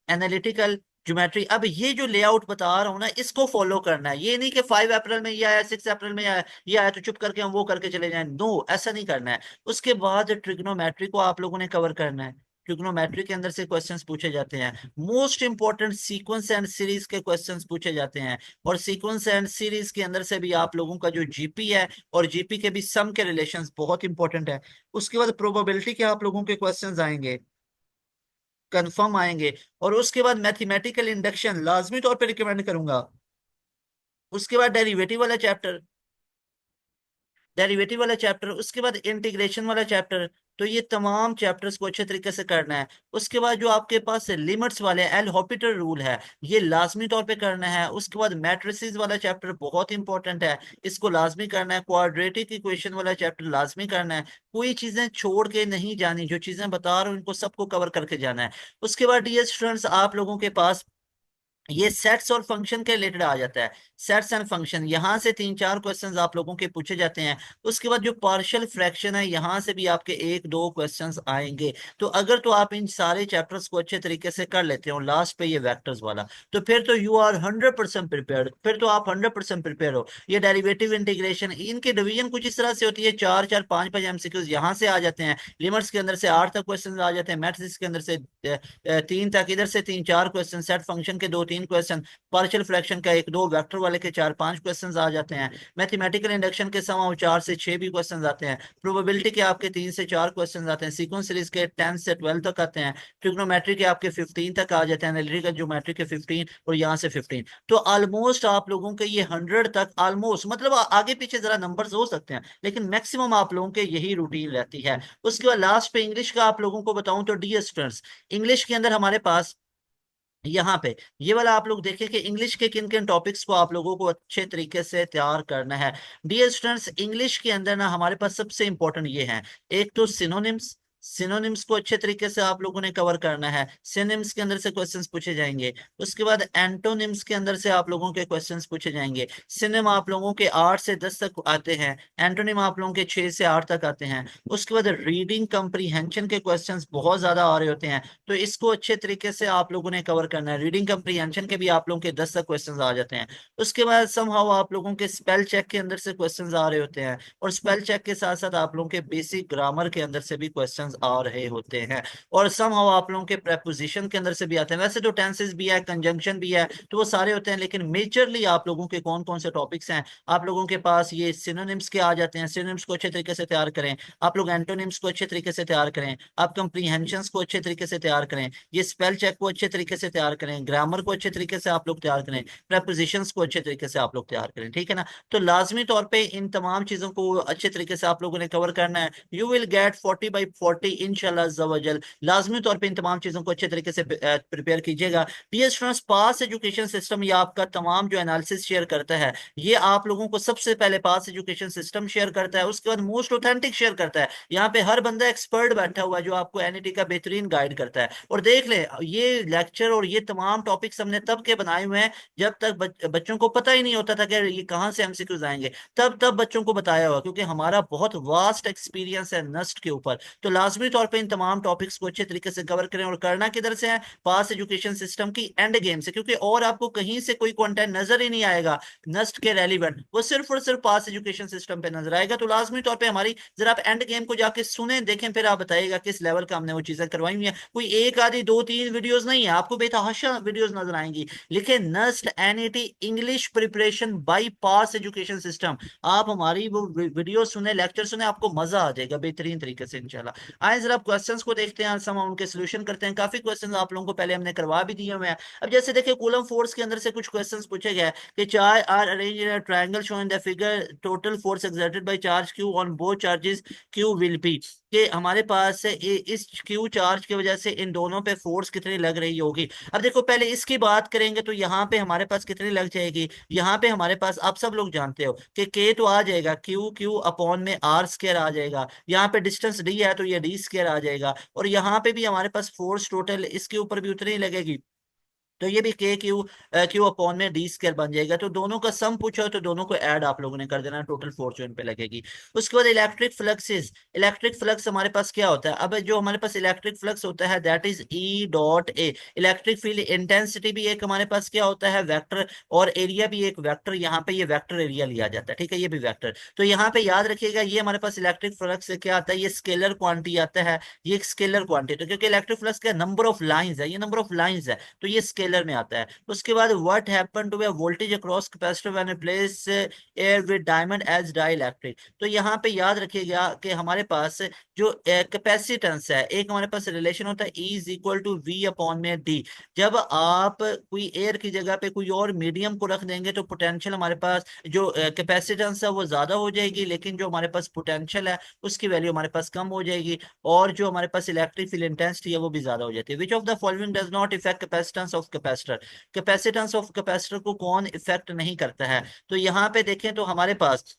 A: एनालिटिकल ज्योमेट्री, अब ये जो लेआउट बता रहा हूं ना, इसको फॉलो करना है। ये नहीं कि 5 अप्रैल में ये आया, 6 अप्रैल में ये आया तो चुप करके हम वो करके चले जाएं। नो, ऐसा नहीं करना है। उसके बाद ट्रिग्नोमेट्री को आप लोगों ने कवर करना है। ट्रिग्नोमेट्री के अंदर से क्वेश्चंस पूछे जाते हैं। Most important sequence and series के क्वेश्चंस पूछे जाते हैं, और सीक्वेंस एंड सीरीज के अंदर से भी आप लोगों का जो जीपी है और जीपी के भी सम के रिलेशंस बहुत इंपॉर्टेंट है। उसके बाद प्रोबेबिलिटी के आप लोगों के क्वेश्चंस आएंगे, कंफर्म आएंगे, और उसके बाद मैथमेटिकल इंडक्शन लाजमी तौर पे रिकमेंड करूंगा। उसके बाद डेरिवेटिव वाला चैप्टर, उसके बाद इंटीग्रेशन वाला चैप्टर। तो ये तमाम चैप्टर्स को अच्छे तरीके से करना है। उसके बाद जो आपके पास लिमिट्स वाले एल हॉपिटल रूल है, ये लाजमी तौर पे करना है। उसके बाद मैट्रिसेस वाला चैप्टर बहुत इंपॉर्टेंट है, इसको लाजमी करना है। क्वाड्रेटिक इक्वेशन वाला चैप्टर लाजमी करना है। कोई चीजें छोड़ के नहीं जानी, जो चीजें बता रहा हूँ इनको सबको कवर करके जाना है। उसके बाद डियर स्टूडेंट्स, आप लोगों के पास ये सेट्स और फंक्शन के रिलेटेड आ जाता है। सेट्स एंड फंक्शन, यहाँ से 3-4 क्वेश्चंस आप लोगों के पूछे जाते हैं। उसके बाद जो पार्शियल फ्रैक्शन है, यहाँ से भी आपके 1-2 क्वेश्चंस आएंगे। तो अगर तो आप इन सारे चैप्टर्स को अच्छे तरीके से कर लेते हो, लास्ट पे ये वेक्टर्स वाला, तो फिर तो यू आर 100% प्रिपेयर्ड, फिर तो आप 100% प्रिपेयर हो। ये डेरिवेटिव इंटीग्रेशन, इनके डिवीजन कुछ इस तरह से होती है, 4-4 5-5 एमसीक्यूज यहाँ से आ जाते हैं। लिमिट्स के अंदर से 8 तक क्वेश्चन आ जाते हैं, मैथ्स के अंदर से 3 तक, इधर से 3-4 क्वेश्चन, सेट फंक्शन के 2-3 क्वेश्चन, पार्शियल फ्रैक्शन का 1-2, वेक्टर वाले के 4-5 क्वेश्चंस आ जाते हैं। मैथमेटिकल इंडक्शन के समाव 4 से 6 भी क्वेश्चंस आते हैं। प्रोबेबिलिटी के आपके 3 से 4 क्वेश्चंस आते हैं। सीक्वेंस सीरीज के 10 से 12 तक आते हैं। ट्रिग्नोमेट्री के आपके 15 तक आ जाते हैं। एनालिटिकल ज्योमेट्री के 15, और यहाँ से 15। तो ऑलमोस्ट आप लोगों के ये 100 तक, ऑलमोस्ट मतलब आगे पीछे जरा नंबर्स हो सकते हैं, लेकिन मैक्सिमम आप लोगों के यही रूटीन रहती है। उसके बाद लास्ट पे इंग्लिश का आप लोगों को बताऊं तो डियर स्टूडेंट्स, इंग्लिश के अंदर हमारे पास यहाँ पे ये वाला आप लोग देखें कि इंग्लिश के किन किन टॉपिक्स को आप लोगों को अच्छे तरीके से तैयार करना है। डियर स्टूडेंट्स, इंग्लिश के अंदर ना हमारे पास सबसे इंपॉर्टेंट ये है, एक तो सिनोनिम्स। सिनोनिम्स को अच्छे तरीके से आप लोगों ने कवर करना है। सिनोनिम्स के अंदर से क्वेश्चंस पूछे जाएंगे। उसके बाद एंटोनिम्स के अंदर से आप लोगों के क्वेश्चंस पूछे जाएंगे। सिनोनिम आप लोगों के 8 से 10 तक आते हैं, एंटोनिम आप लोगों के 6 से 8 तक आते हैं। उसके बाद रीडिंग कंप्रीहेंशन के क्वेश्चंस बहुत ज्यादा आ रहे होते हैं, तो इसको अच्छे तरीके से आप लोगों ने कवर करना है। रीडिंग कंप्रीहेंशन के भी आप लोगों के 10 तक क्वेश्चंस आ जाते हैं। उसके बाद समहाउ आप लोगों के स्पेल चेक के अंदर से क्वेश्चंस आ रहे होते हैं, और स्पेल चेक के साथ साथ आप लोगों के बेसिक ग्रामर के अंदर से भी क्वेश्चंस आ रहे होते हैं, और समहाउ आप लोगों के प्रेपोजिशन के अंदर से भी आते हैं। वैसे तो टेंसेस भी है, कंजंक्शन भी है, तो वो सारे होते हैं, लेकिन मेजरली आप लोगों के कौन कौन से टॉपिक्स हैं, आप लोगों के पास ये सिनोनिम्स के आ जाते हैं। सिनोनिम्स को अच्छे तरीके से तैयार करें, आप लोग एंटोनिम्स को अच्छे तरीके से तैयार करें, आप कंप्रीहेंशंस को अच्छे तरीके से तैयार करें, ये स्पेल चेक को अच्छे तरीके से तैयार करें, ग्रामर को अच्छे तरीके से आप लोग तैयार करें, प्रपोजिशंस को अच्छे तरीके से आप लोग तैयार करें, ठीक है ना। तो लाजमी तौर पे इन तमाम चीजों को अच्छे तरीके से आप लोगों ने कवर करना है। यू विल गेट 40/40 इंशाल्लाह अज़्ज़ा। लाजमी तौर पे इन तमाम चीजों को अच्छे तरीके से प्रिपेयर कीजिएगा। डियर स्टूडेंट्स, पास एजुकेशन सिस्टम ये आपका तमाम जो एनालिसिस शेयर करता है, ये आप लोगों को सबसे पहले पास एजुकेशन सिस्टम शेयर करता है, उसके बाद मोस्ट ऑथेंटिक शेयर करता है। यहाँ पे हर बंदा एक्सपर्ट बैठा हुआ है जो आपको एनईटी का बेहतरीन गाइड करता है। और देख ले, ये लेक्चर और ये तमाम टॉपिक्स हमने तब के बनाए हुए हैं जब तक बच्चों को पता ही नहीं होता था कि ये कहाँ से एमसीक्यूज आएंगे। तब तब बच्चों को बताया हुआ, क्योंकि हमारा बहुत वास्ट एक्सपीरियंस है नस्ट के ऊपर। तो लाजमी तौर पे इन तमाम टॉपिक्स को अच्छे तरीके से कवर करें, और करना किधर से है, पास एजुकेशन सिस्टम की एंड गेम से, क्योंकि और आपको कहीं से कोई कंटेंट नजर ही नहीं आएगा नस्ट के रेलिवेंट, वो सिर्फ और सिर्फ पास एजुकेशन सिस्टम पे नजर आएगा। तो लाजमी तौर पे हमारी जरा आप एंड गेम को जाके सुने देखें, फिर आप बताइएगा किस लेवल का हमने वो चीजें करवाई हुई है। कोई एक आधी 2-3 वीडियोस नहीं है, आपको बेतहाशा वीडियोस नजर आएंगी। लिखे NEST NET English preparation by Pass education System. आप हमारी वो वीडियो सुने, लेक्चर सुने, आपको मजा आ जाएगा बेहतरीन तरीके से इंशाल्लाह। आए जरा क्वेश्चंस को देखते हैं, हम उनके सोल्यूशन करते हैं। काफी क्वेश्चंस आप लोगों को पहले हमने करवा भी दिए हुए हैं। अब जैसे देखिए, कूलम फोर्स के अंदर से कुछ क्वेश्चंस पूछे गए कि charge are arrange in a triangle show in the figure, total force exerted by charge Q on both charges Q will be. कि हमारे पास से इस क्यू चार्ज की वजह से इन दोनों पे फोर्स कितनी लग रही होगी। अब देखो, पहले इसकी बात करेंगे तो यहाँ पे हमारे पास कितनी लग जाएगी। यहाँ पे हमारे पास, आप सब लोग जानते हो कि के तो आ जाएगा, क्यू क्यू अपॉन में आर स्क्वायर आ जाएगा। यहाँ पे डिस्टेंस डी है तो ये डी स्क्वायर आ जाएगा, और यहाँ पे भी हमारे पास फोर्स टोटल इसके ऊपर भी उतनी ही लगेगी। तो ये भी के क्यू क्यू अपॉन में डी स्क्वायर बन जाएगा। तो दोनों का सम पूछा हो तो दोनों को ऐड आप लोगों ने कर देना, टोटल फोर्स जो इन पे लगेगी। उसके बाद इलेक्ट्रिक फ्लक्सेस, इलेक्ट्रिक फ्लक्स हमारे पास क्या होता है? अब जो हमारे पास इलेक्ट्रिक फ्लक्स होता है that is E dot A. Electric field intensity भी एक हमारे पास क्या होता है? वेक्टर। और एरिया भी एक वेक्टर, यहाँ पे ये वेक्टर एरिया लिया जाता है, ठीक है, ये भी वेक्टर। तो यहाँ पे याद रखिएगा ये हमारे पास इलेक्ट्रिक फ्लक्स से क्या आता है? ये स्केलर क्वांटिटी आता है, ये एक स्केलर क्वांटिटी। तो क्योंकि इलेक्ट्रिक फ्लक्स का नंबर ऑफ लाइंस है, ये नंबर ऑफ लाइंस है, तो ये स्केलर में आता है। उसके बाद what happen to a voltage across capacitor when replace air with diamond as dielectric. तो यहाँ पे याद रखिएगा कि हमारे पास जो कैपेसिटेंस है, एक हमारे पास रिलेशन होता है E is equal to V upon में डी। जब आप कोई एयर की जगह पे कोई और मीडियम को रख देंगे तो पोटेंशियल हमारे पास जो कैपेसिटेंस है वो ज्यादा हो जाएगी, लेकिन जो हमारे पास पोटेंशियल है उसकी वैल्यू हमारे पास कम हो जाएगी, और जो हमारे पास इलेक्ट्रिक फील्ड इंटेंसिटी है वो भी ज्यादा हो जाती है। Which of the following does not effect capacitance of capacitor. Capacitance of capacitor को कौन इफेक्ट नहीं करता है? तो यहाँ पे देखें तो हमारे पास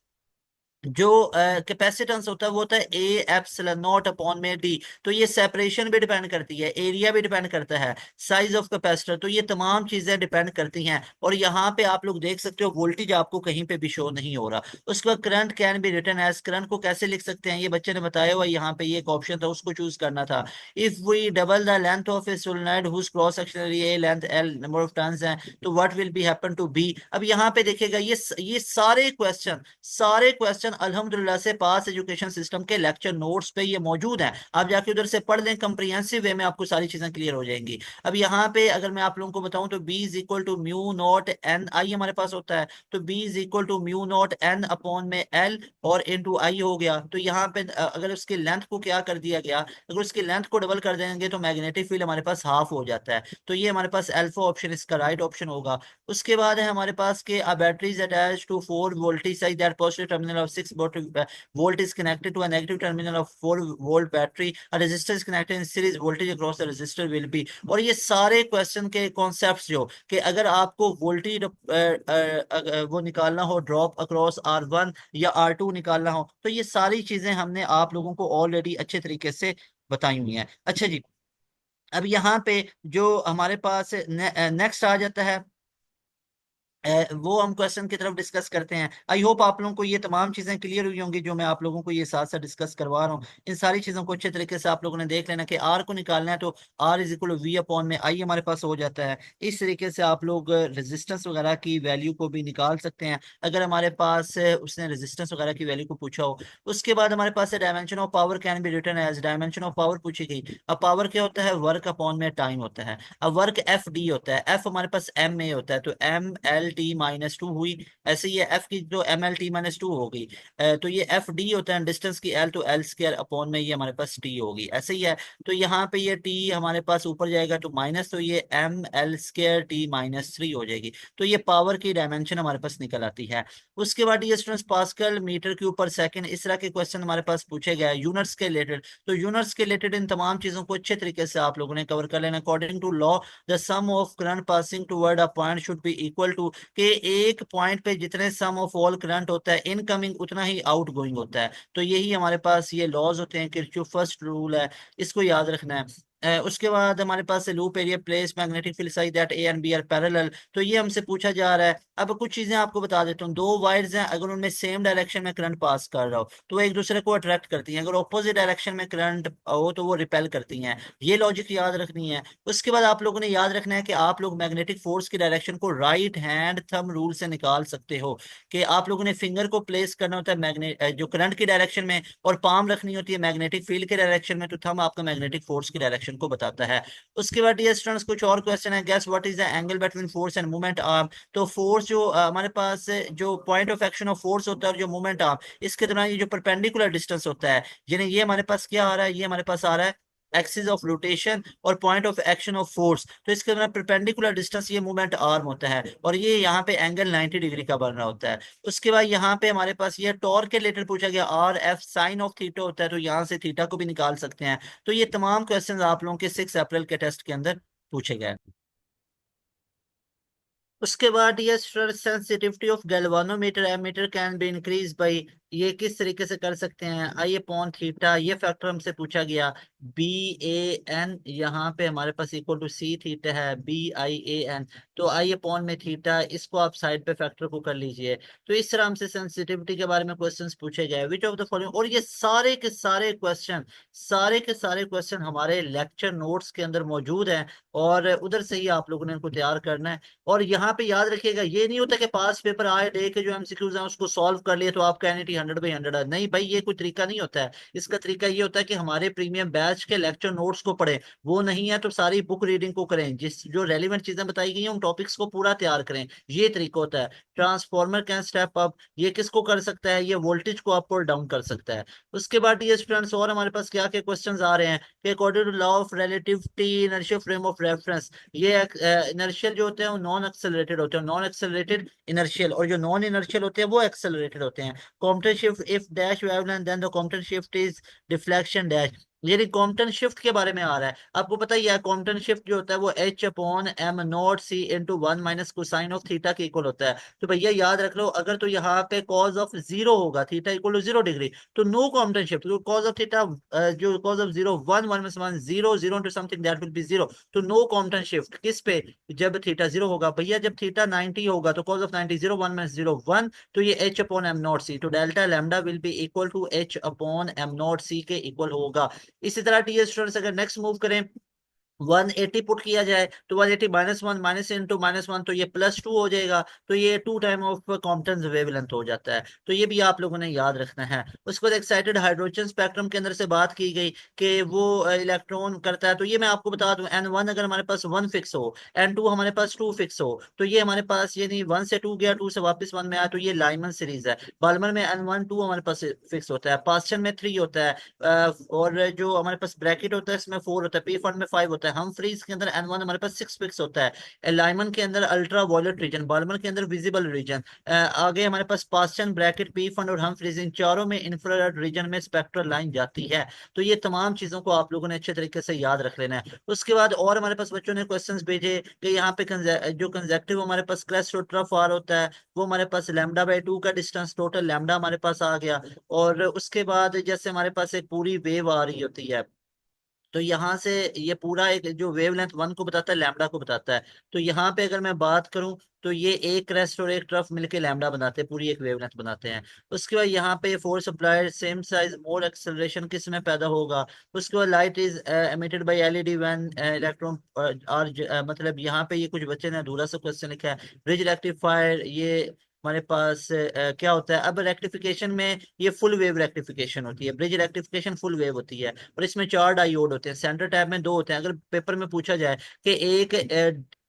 A: जो कैपेसिटेंस होता है वो होता है ए एप्सिलॉन नॉट अपॉन में डी। तो ये सेपरेशन भी डिपेंड करती है, एरिया भी डिपेंड करता है, साइज ऑफ कैपेसिटर, तो ये तमाम चीजें डिपेंड करती हैं। और यहाँ पे आप लोग देख सकते हो वोल्टेज आपको कहीं पे भी शो नहीं हो रहा। उसके बाद current can be written as, current को कैसे लिख सकते हैं ये बच्चे ने बताया हुआ, यहाँ पे ये एक ऑप्शन था उसको चूज करना था। If we double the length of a solenoid whose cross sectional area length L, number of turns हैं, तो what will be happen to be. अब यहाँ पे देखिएगा ये सारे क्वेश्चन अल्हम्दुलिल्लाह से पास एजुकेशन सिस्टम के लेक्चर नोट्स पे ये मौजूद हैं। आप जाके उधर से पढ़ लें, कंप्रिहेंसिव वे में आपको सारी चीजें क्लियर हो जाएंगी। अब यहाँ पे अगर मैं आप लोगों को बताऊं तो B is equal to mu naught N I हमारे पास होता है। तो B is equal to mu naught N upon में एल और इन टू आई हो गया। तो यहाँ पे अगर उसकी लेंथ को क्या कर दिया गया, अगर उसकी लेंथ को डबल कर देंगे तो मैग्नेटिक फील्ड हमारे पास हाफ हो जाता है। तो ये हमारे पास अल्फा ऑप्शन इसका राइट ऑप्शन होगा। उसके बाद है हमारे पास के a battery is attached to 4 voltage such that positive terminal of 6 volt is connected to a negative terminal of 4 volt battery. A resistor is connected in series, voltage across the resistor will be। और ये सारे question के concepts जो कि अगर आपको voltage वो निकालना हो, ड्रॉप अक्रॉस R1 या R2 निकालना हो, तो ये सारी चीजें हमने आप लोगों को ऑलरेडी अच्छे तरीके से बताई हुई हैं। अच्छा जी, अब यहाँ पे जो हमारे पास नेक्स्ट आ जाता है वो हम क्वेश्चन की तरफ डिस्कस करते हैं। आई होप आप लोगों को ये तमाम चीजें क्लियर हुई होंगी जो मैं आप लोगों को ये साथ साथ डिस्कस करवा रहा हूँ। इन सारी चीजों को अच्छे तरीके से आप लोगों ने देख लेना कि आर को निकालना है तो R is equal V upon में आई हमारे पास हो जाता है। इस तरीके से आप लोग रेजिस्टेंस वगैरह की वैल्यू को भी निकाल सकते हैं अगर हमारे पास उसने रेजिस्टेंस वगैरह की वैल्यू को पूछा हो। उसके बाद हमारे पास dimension of power can be written as, dimension of power पूछी गई। अब पावर क्या होता है? वर्क अपॉन में टाइम होता है। अब वर्क एफ डी होता है, एफ हमारे पास एम ए होता है, तो M L T minus two हुई। ऐसे ही एफ की जो M L T minus two हो गई, तो ये एफ डी होता है डिस्टेंस की एल, तो एल स्क्वायर अपॉन में ये हमारे पास टी होगी, ऐसे ही है। तो यहाँ पे ये टी हमारे पास ऊपर जाएगा तो माइनस, तो ये M L square T minus three हो जाएगी। तो ये पावर की डायमेंशन हमारे पास निकल आती है। उसके बाद ये स्टूडेंट्स पास्कल मीटर क्यूब पर सेकंड, इस तरह के क्वेश्चन हमारे पास पूछे गए यूनिट्स के रिलेटेड। तो यूनिट्स के रिलेटेड इन तमाम चीजों को अच्छे तरीके से आप लोगों ने कवर कर लेना। According to law the sum of current passing toward a point should be equal to, के एक पॉइंट पे जितने सम ऑफ ऑल करंट होता है इनकमिंग उतना ही आउट गोइंग होता है। तो यही हमारे पास ये लॉज होते हैं, किरचॉफ फर्स्ट रूल है, इसको याद रखना है। उसके बाद हमारे पास loop area place magnetic field size that A and B are parallel. तो ये हमसे पूछा जा रहा है। अब कुछ चीजें आपको बता देता हूँ। दो वायर्स हैं, अगर उनमें सेम डायरेक्शन में करंट पास कर रहा हो तो वो एक दूसरे को अट्रैक्ट करती हैं, अगर ऑपोजिट डायरेक्शन में करंट हो तो वो रिपेल करती हैं। ये लॉजिक याद रखनी है। उसके बाद आप लोगों ने याद रखना है कि आप लोग मैग्नेटिक फोर्स की डायरेक्शन को राइट हैंड थंब रूल से निकाल सकते हो, कि आप लोगों ने फिंगर को प्लेस करना होता है मैग्नेट जो करंट की डायरेक्शन में, और पाम रखनी होती है मैग्नेटिक फील्ड के डायरेक्शन में, तो थंब आपका मैग्नेटिक फोर्स की डायरेक्शन को बताता है। उसके बाद डियर स्टूडेंट्स कुछ और क्वेश्चन है। Guess what is the angle between force and movement arm. तो फोर्स जो हमारे पास जो point of action of force होता है और जो मूवमेंट आर्म, इसके दौरान ये जो परपेंडिकुलर डिस्टेंस होता है, यानी ये हमारे पास क्या आ रहा है, ये हमारे पास आ रहा है एक्सिस ऑफ रोटेशन और point of action of force. तो इसके दौरान परपेंडिकुलर डिस्टेंस ये मूवमेंट आर्म होता है, और ये यहाँ पे एंगल 90 डिग्री का बन रहा होता है। उसके बाद यहाँ पे हमारे पास ये टॉर्क के रिलेटेड पूछा गया, R F sine of theta होता है, तो यहाँ से थीटा को भी निकाल सकते हैं। तो ये तमाम क्वेश्चंस आप लोगों के 6 अप्रैल के टेस्ट के अंदर पूछे गए। उसके बाद ये sensitivity of galvanometer ammeter can be increase by, ये किस तरीके से कर सकते हैं, आई अपॉन थीटा, ये फैक्टर हमसे पूछा गया। बी ए एन यहाँ पे हमारे पास इक्वल टू सी थीटा है, बी आई ए एन, तो आई अपॉन में थीटा, इसको आप साइड पे फैक्टर को कर लीजिए। तो इस तरह हमसे सेंसिटिविटी के बारे में क्वेश्चंस पूछे गए, विच ऑफ द फॉलोइंग, और ये सारे के सारे क्वेश्चन, सारे के सारे क्वेश्चन हमारे लेक्चर नोट्स के अंदर मौजूद हैं, और उधर से ही आप लोगों ने इनको तैयार करना है। और यहाँ पे याद रखिएगा, ये नहीं होता कि पास पेपर आए डे के जो एमसीक्यूज हैं उसको सॉल्व कर लिए तो आपका एनईटी 100/100 है, नहीं भाई, ये कोई तरीका नहीं होता है। इसका तरीका ये होता है कि हमारे प्रीमियम बैच के लेक्चर नोट्स को पढ़ें, वो नहीं है तो सारी बुक रीडिंग को करें, जिस जो रेलिवेंट चीजें बताई गई हैं उन टॉपिक्स को पूरा तैयार करें, ये तरीका होता है। ट्रांसफॉर्मर कैन स्टेप अप, ये किसको कर सकता है, ये वोल्टेज को अप और डाउन कर सकता है। उसके बाद ये स्टूडेंट्स और हमारे पास क्या क्या क्वेश्चंस आ रहे हैं कि according to law of relativity inertia frame of reference, ये इनर्शियल जो होते हैं वो नॉन एक्सेलरेटेड होते हैं, नॉन एक्सेलरेटेड इनर्शियल, और जो नॉन इनर्शियल होते हैं वो एक्सेलरेटेड होते हैं। Compton shift if dash wavelength than the Compton shift is deflection dash, ये कॉम्पटन शिफ्ट के बारे में आ रहा है। आपको पता ही है कॉम्पटन शिफ्ट जो होता है वो H upon M not C into 1 - cosine of theta के इक्वल होता है। तो भैया याद रख लो, अगर तो यहाँ पे कॉज ऑफ जीरो होगा, थीटा इक्वल टू 0 डिग्री, तो नो कॉम्पटन शिफ्ट, तो कॉज ऑफ थीटा जो cos of zero 1 - 1 zero, zero to something that will be zero, तो नो कॉम्पटन शिफ्ट किस पे, जब थीटा 0 होगा। भैया जब थीटा 90 होगा तो कॉज ऑफ 90 0, 1 - 0 1, तो ये H upon M not C, तो delta lambda will be equal to H upon M not C के इक्वल होगा। इसी तरह टी स्टूडेंट्स अगर नेक्स्ट मूव करें, 180 पुट किया जाए तो 180 -1 माइनस इंटू -1, तो ये +2 हो जाएगा, तो ये 2 टाइम ऑफ कॉम्पटन वेवलेंथ हो जाता है। तो ये भी आप लोगों ने याद रखना है। उसके बाद एक्साइटेड हाइड्रोजन स्पेक्ट्रम के अंदर से बात की गई कि वो इलेक्ट्रॉन करता है, तो ये मैं आपको बता दूं, N1 अगर हमारे पास 1 फिक्स हो, N2 हमारे पास 2 फिक्स हो, तो ये हमारे पास ये नहीं 1 से 2 गया, 2 से वापस 1 में आया, तो ये लाइमन सीरीज है। बाल्मर में N1 2 हमारे पास फिक्स होता है, पास्चन में 3 होता है, और जो हमारे पास ब्रैकेट होता है इसमें 4 होता है, पी फंड में 5 होता है, हम फ्रीज के अंदर N1 हमारे पास 6 फिक्स होता है, लाइमन के अंदर अल्ट्रा वायलेट रीजन, बाल्मर के अंदर विजिबल रीजन, आगे हमारे पास पास्चन, ब्रैकेट, पी फंड और हम फ्रीज, इन चारों में इंफ्रारेड रीजन में स्पेक्ट्रल लाइन जाती है। तो ये तमाम चीजों को आप लोगों ने अच्छे तरीके से याद रख लेना है। उसके बाद और हमारे पास बच्चों ने क्वेश्चंस भेजे कि यहाँ पे जो कंजेक्टिव हमारे पास क्रेस्ट और ट्रफ आर होता है, वो हमारे पास λ/2 का डिस्टेंस, टोटल लैम्डा हमारे पास आ गया। और उसके बाद जैसे हमारे पास एक पूरी वेव आ रही होती है, तो यहाँ से ये पूरा एक जो वेवलेंथ 1 को बताता है, लैम्डा को बताता है। तो यहाँ पे अगर मैं बात करूं तो ये एक क्रेस्ट और एक ट्रफ मिलके लैम्डा बनाते हैं, पूरी एक वेवलेंथ बनाते हैं। उसके बाद यहाँ पे force applied same size more acceleration किस में पैदा होगा। उसके बाद light is emitted by LED when electron are, मतलब यहाँ पे ये कुछ बच्चे ने अधूरा सा क्वेश्चन लिखा है। ब्रिज रेक्टिफायर, ये हमारे पास क्या होता है, अब रेक्टिफिकेशन में ये फुल वेव रेक्टिफिकेशन होती है, ब्रिज रेक्टिफिकेशन फुल वेव होती है, और इसमें 4 डायोड होते हैं, सेंटर टैब में 2 होते हैं। अगर पेपर में पूछा जाए कि एक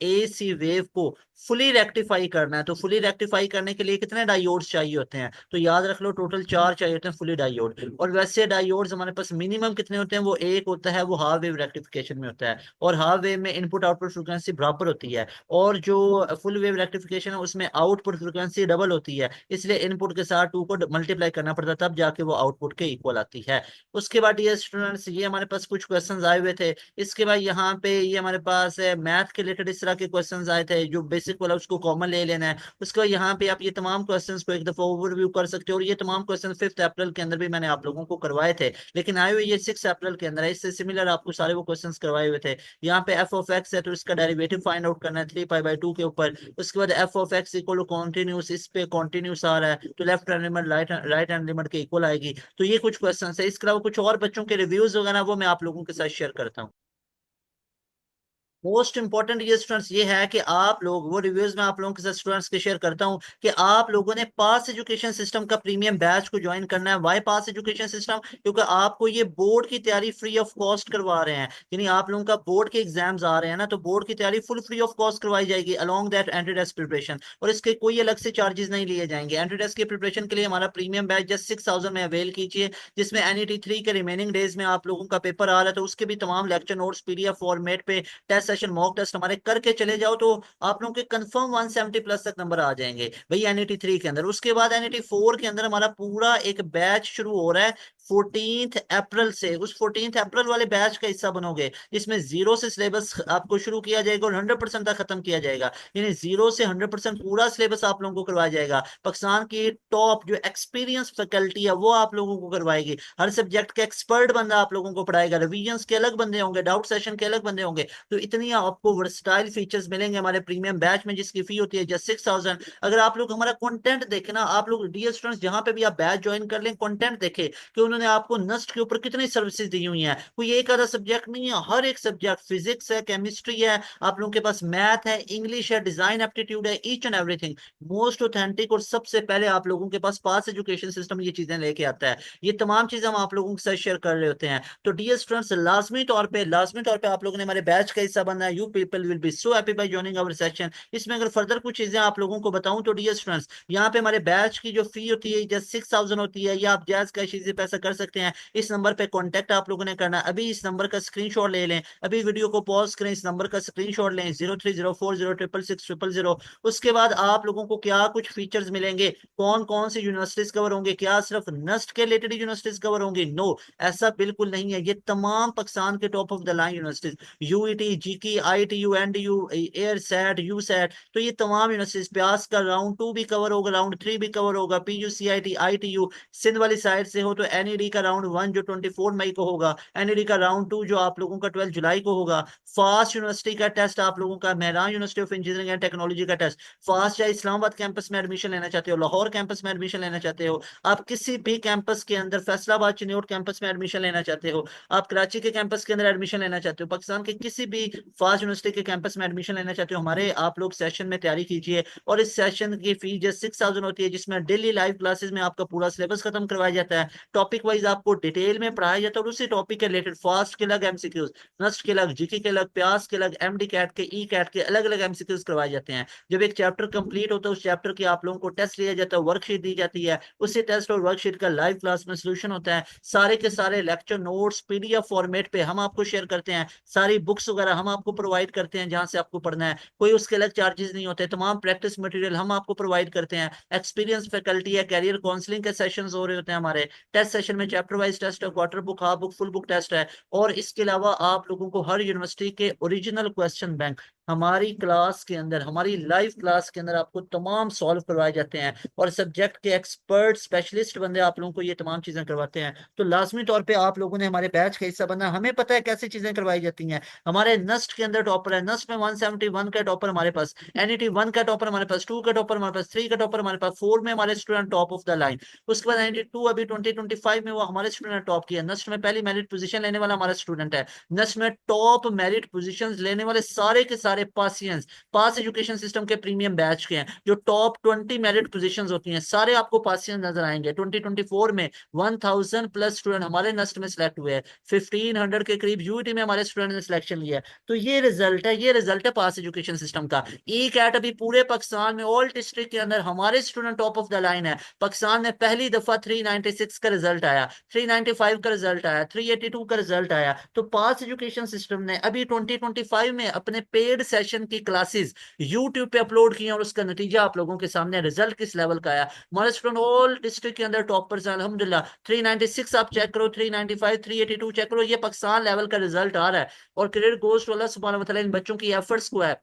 A: एसी वेव को फुली रेक्टिफाई करना है, तो फुली रेक्टिफाई करने के लिए कितने डायोड्स चाहिए होते हैं, तो याद रख लो टोटल 4 चाहिए होते हैं फुली डायोड। और वैसे डायोड्स हमारे पास मिनिमम कितने होते हैं, वो एक होता है, वो हाफ वेव रेक्टिफिकेशन में होता है, और हाफ वेव में इनपुट आउटपुट फ्रिक्वेंसी बराबर होती है, और जो फुल वेव रेक्टिफिकेशन है उसमें आउटपुट फ्रिक्वेंसी डबल होती है, इसलिए इनपुट के साथ 2 को मल्टीप्लाई करना पड़ता है, तब जाके वो आउटपुट के इक्वल आती है। उसके बाद ये स्टूडेंट्स, ये हमारे पास कुछ क्वेश्चंस आए हुए थे। इसके बाद यहाँ पे ये हमारे पास मैथ के रिलेटेड इस तरह के क्वेश्चंस आए थे, जो बेसिक वाला उसको कॉमन ले लेना है। उसके बाद यहाँ पे आप ये तमाम क्वेश्चंस को एक दफा ओवरव्यू कर सकते हो, और ये तमाम क्वेश्चन 5 अप्रैल के अंदर भी मैंने आप लोगों को करवाए थे, लेकिन आए हुए ये 6 अप्रैल के अंदर है, इससे सिमिलर आपको सारे वो क्वेश्चन करवाए हुए थे। यहाँ पे एफ ऑफ एक्स है तो इसका डेरिवेटिव फाइंड आउट करना है 3π/2 के ऊपर। उसके बाद F of x equal continuous, इस पे कॉन्टिन्यूस आ रहा है, तो left hand limit right hand limit के इक्वल आएगी। तो ये कुछ क्वेश्चन है। इसके अलावा कुछ और बच्चों के रिव्यूज वगैरह वो मैं आप लोगों के साथ शेयर करता हूँ। मोस्ट इंपॉर्टेंट ये स्टूडेंट्स ये है कि आप लोग, वो रिव्यूज में आप लोगों के साथ स्टूडेंट्स के शेयर करता हूं कि आप लोगों ने पास एजुकेशन सिस्टम का प्रीमियम बैच को ज्वाइन करना है। वाई पास एजुकेशन सिस्टम, क्योंकि आपको ये बोर्ड की तैयारी फ्री ऑफ कॉस्ट करवा रहे हैं, यानी आप लोगों का बोर्ड के एग्जाम्स आ रहे हैं ना, तो बोर्ड की तैयारी फुल फ्री ऑफ कॉस्ट करवाई जाएगी along that entry test preparation, और इसके कोई अलग से चार्जेस नहीं लिए जाएंगे। एंट्री टेस्ट की प्रिपरेशन के लिए हमारा प्रीमियम बैच जस्ट 6,000 में अवेल कीजिए, जिसमें NET 3 के रिमेनिंग डेज में आप लोगों का पेपर आ रहा है, तो उसके भी तमाम लेक्चर नोट्स PDF फॉर्मेट पे, टेस्ट सेशन मॉक टेस्ट हमारे करके चले जाओ, तो आप लोगों के कंफर्म 170+ तक नंबर आ जाएंगे भाई NET 3 के अंदर। उसके बाद NET 4 के अंदर हमारा पूरा एक बैच शुरू हो रहा है 14 अप्रैल से, उस 14 अप्रैल वाले बैच का हिस्सा बनोगे जिसमें जीरो से सिलेबस आपको शुरू किया जाएगा और 100% तक खत्म किया जाएगा, यानी जीरो से 100% पूरा सिलेबस आप लोगों को करवाया जाएगा। पाकिस्तान की टॉप जो एक्सपीरियंस फैकल्टी है वो आप लोगों को करवाएगी, हर सब्जेक्ट का एक्सपर्ट बंदा आप लोगों को पढ़ाएगा, रिवीजन के अलग बंदे होंगे, डाउट सेशन के अलग बंदे होंगे। तो इतनी आपको वर्सटाइल फीचर्स मिलेंगे हमारे प्रीमियम बैच में, जिसकी फी होती है जस्ट 6,000। अगर आप लोग हमारा कंटेंट देखें ना, आप लोग डियर स्टूडेंट्स जहां पे भी आप बैच ज्वाइन कर लें, कंटेंट देखें कि उन्होंने आपको नस्ट के ऊपर कितनी सर्विसेज दी हुई हैं। कोई एक आधा सब्जेक्ट नहीं है, हर एक सब्जेक्ट, फिजिक्स है, केमिस्ट्री है, आप लोगों के पास मैथ है, इंग्लिश है, डिजाइन एप्टीट्यूड है, each and everything most authentic. और सबसे पहले आप लोगों के पास पास एजुकेशन सिस्टम ये चीजें लेके आता है। ये तमाम चीजें हम आप लोगों के साथ शेयर कर रहे होते हैं। तो डियर स्टूडेंट्स, लाजमी तौर पे आप लोगों ने हमारे बैच का हिस्सा बनना है। You people will be so happy by joining our session. इसमें अगर फर्दर कुछ चीजें आप लोगों को बताऊं तो डियर स्टूडेंट्स, यहाँ पे हमारे बैच की जो फी होती है जस्ट 6,000 होती है, या आप जायज कैश से पैसा कर सकते हैं। इस नंबर पे कांटेक्ट आप लोगों ने करना है। अभी इस नंबर का स्क्रीनशॉट ले लें, अभी वीडियो को पॉज करें, इस नंबर का स्क्रीनशॉट लें 0304066600। उसके बाद आप लोगों को क्या कुछ फीचर्स मिलेंगे, कौन कौन सी यूनिवर्सिटीज कवर होंगे, क्या सिर्फ नस्ट के रिलेटेड यूनिवर्सिटीज कवर होंगी? नो, ऐसा बिल्कुल नहीं है। ये तमाम पाकिस्तान के top of the line universities, UET, GIKI, ITU, NDU, air set, U set, तो ये तमाम यूनिवर्सिटीज, प्यास का राउंड 2 भी कवर होगा, राउंड 3 भी कवर होगा, पीयूसीआईटी, आईटीयू सिंध वाली साइड से हो तो एनईडी का राउंड 1 जो 24 मई को होगा, एनईडी का राउंड 2 जो आप लोगों का 12 जुलाई को होगा, फास्ट यूनिवर्सिटी का टेस्ट आप लोगों का, Mehran university of engineering and technology का टेस्ट फास्ट, या इस्लामाबाद कैंपस में एडमिशन लेना चाहते हो, लाहौर कैंपस में एडमिशन लेना चाहते हो, आप किसी भी कैंपस के अंदर, फैसलाबाद चिन्योट कैंपस में एडमिशन लेना चाहते हो, आप कराची के कैंपस के अंदर एडमिशन लेना चाहते हो, पाकिस्तान के किसी भी फास्ट यूनिवर्सिटी के कैंपस में एडमिशन लेना चाहते हो, हमारे आप लोग सेशन में तैयारी कीजिए। और इस सेशन की फी जस्ट 6,000 होती है, जिसमें डेली लाइव क्लासेस में आपका पूरा सिलेबस खत्म करवाया जाता है, टॉपिक वाइज आपको डिटेल में पढ़ाया जाता है, और उसी टॉपिक के रिलेटेड फास्ट के अलग एमसीक्यूज, नस्ट के अलग, जीके के अलग, प्यास के अलग, एमडी कैट के, ई कैट के अलग अलग एमसीक्यूज करवाए जाते हैं। जब एक चैप्टर कंप्लीट होता है, उस चैप्टर के आप लोगों को टेस्ट लिया जाता है, वर्कशीट दी जाती है, उसी टेस्ट और वर्कशीट का लाइव क्लास में सोल्यूशन होता है। सारे के सारे लेक्चर नोट्स पीडीएफ फॉर्मेट पे हम आपको शेयर करते हैं, सारी बुक्स वगैरह हम आपको प्रोवाइड करते हैं जहां से आपको पढ़ना है, कोई उसके अलग चार्जेस नहीं होते, तमाम प्रैक्टिस मटेरियल हम आपको प्रोवाइड करते हैं, एक्सपीरियंस फैकल्टी है, कैरियर काउंसलिंग के सेशंस हो रहे होते हैं हमारे, टेस्ट सेशन में चैप्टर वाइज टेस्ट है, quarter book, half book, full book test है। और इसके अलावा आप लोगों को हर यूनिवर्सिटी के ओरिजिनल क्वेश्चन बैंक हमारी क्लास के अंदर, हमारी लाइव क्लास के अंदर आपको तमाम सॉल्व करवाए जाते हैं, और सब्जेक्ट के एक्सपर्ट स्पेशलिस्ट बंदे आप लोगों को ये तमाम चीजें करवाते हैं। तो लाजमी तौर पे आप लोगों ने हमारे बैच का हिस्सा बनना। हमें पता है कैसी चीजें करवाई जाती हैं। हमारे नस्ट के अंदर टॉपर है, नस्ट में 171 का टॉपर हमारे पास, एनईटी 1 का टॉपर हमारे पास, 2 का टॉपर हमारे पास, 3 का टॉपर हमारे पास, 4 में हमारे student top of the line. उसके बाद 92 अभी 2025 में वो हमारे स्टूडेंट टॉप किया, नस्ट में पहली मेरिट पोजीशन लेने वाला हमारा स्टूडेंट है। नस्ट में टॉप मेरिट पोजीशंस लेने वाले सारे के सारे पासियंस पास एजुकेशन सिस्टम के प्रीमियम बैच के हैं। जो टॉप 20 मेरिट पोजीशंस होती हैं सारे आपको पासियंस नजर आएंगे। 2024 में 1000 प्लस स्टूडेंट हमारे नस्ट में सिलेक्ट हुए हैं, 1500 के करीब यूटी में हमारे स्टूडेंट ने सिलेक्शन लिया है। तो ये रिजल्ट है पास एजुकेशन सिस्टम का। ई कैट अभी पूरे पाकिस्तान में ऑल डिस्ट्रिक्ट के अंदर हमारे student top of the line है। पाकिस्तान में पहली दफा 396 का रिजल्ट आया, 395 का रिजल्ट आया, 382 का रिजल्ट आया। तो पास एजुकेशन सिस्टम ने अभी 2025 में अपने पेड सेशन की क्लासेस यूट्यूब पे अपलोड किए, और उसका नतीजा आप लोगों के सामने, रिजल्ट किस लेवल का आया। हमारे स्टूडेंट ऑल डिस्ट्रिक्ट के अंदर टॉपर्स हैं अल्हम्दुलिल्लाह। 396 आप चेक करो, 395, 382 चेक करो, ये पाकिस्तान लेवल का रिजल्ट आ रहा है। और क्रेडिट गोज टू अल्लाह सुब्हानहू व तआला इन बच्चों की एफर्ट्स को है।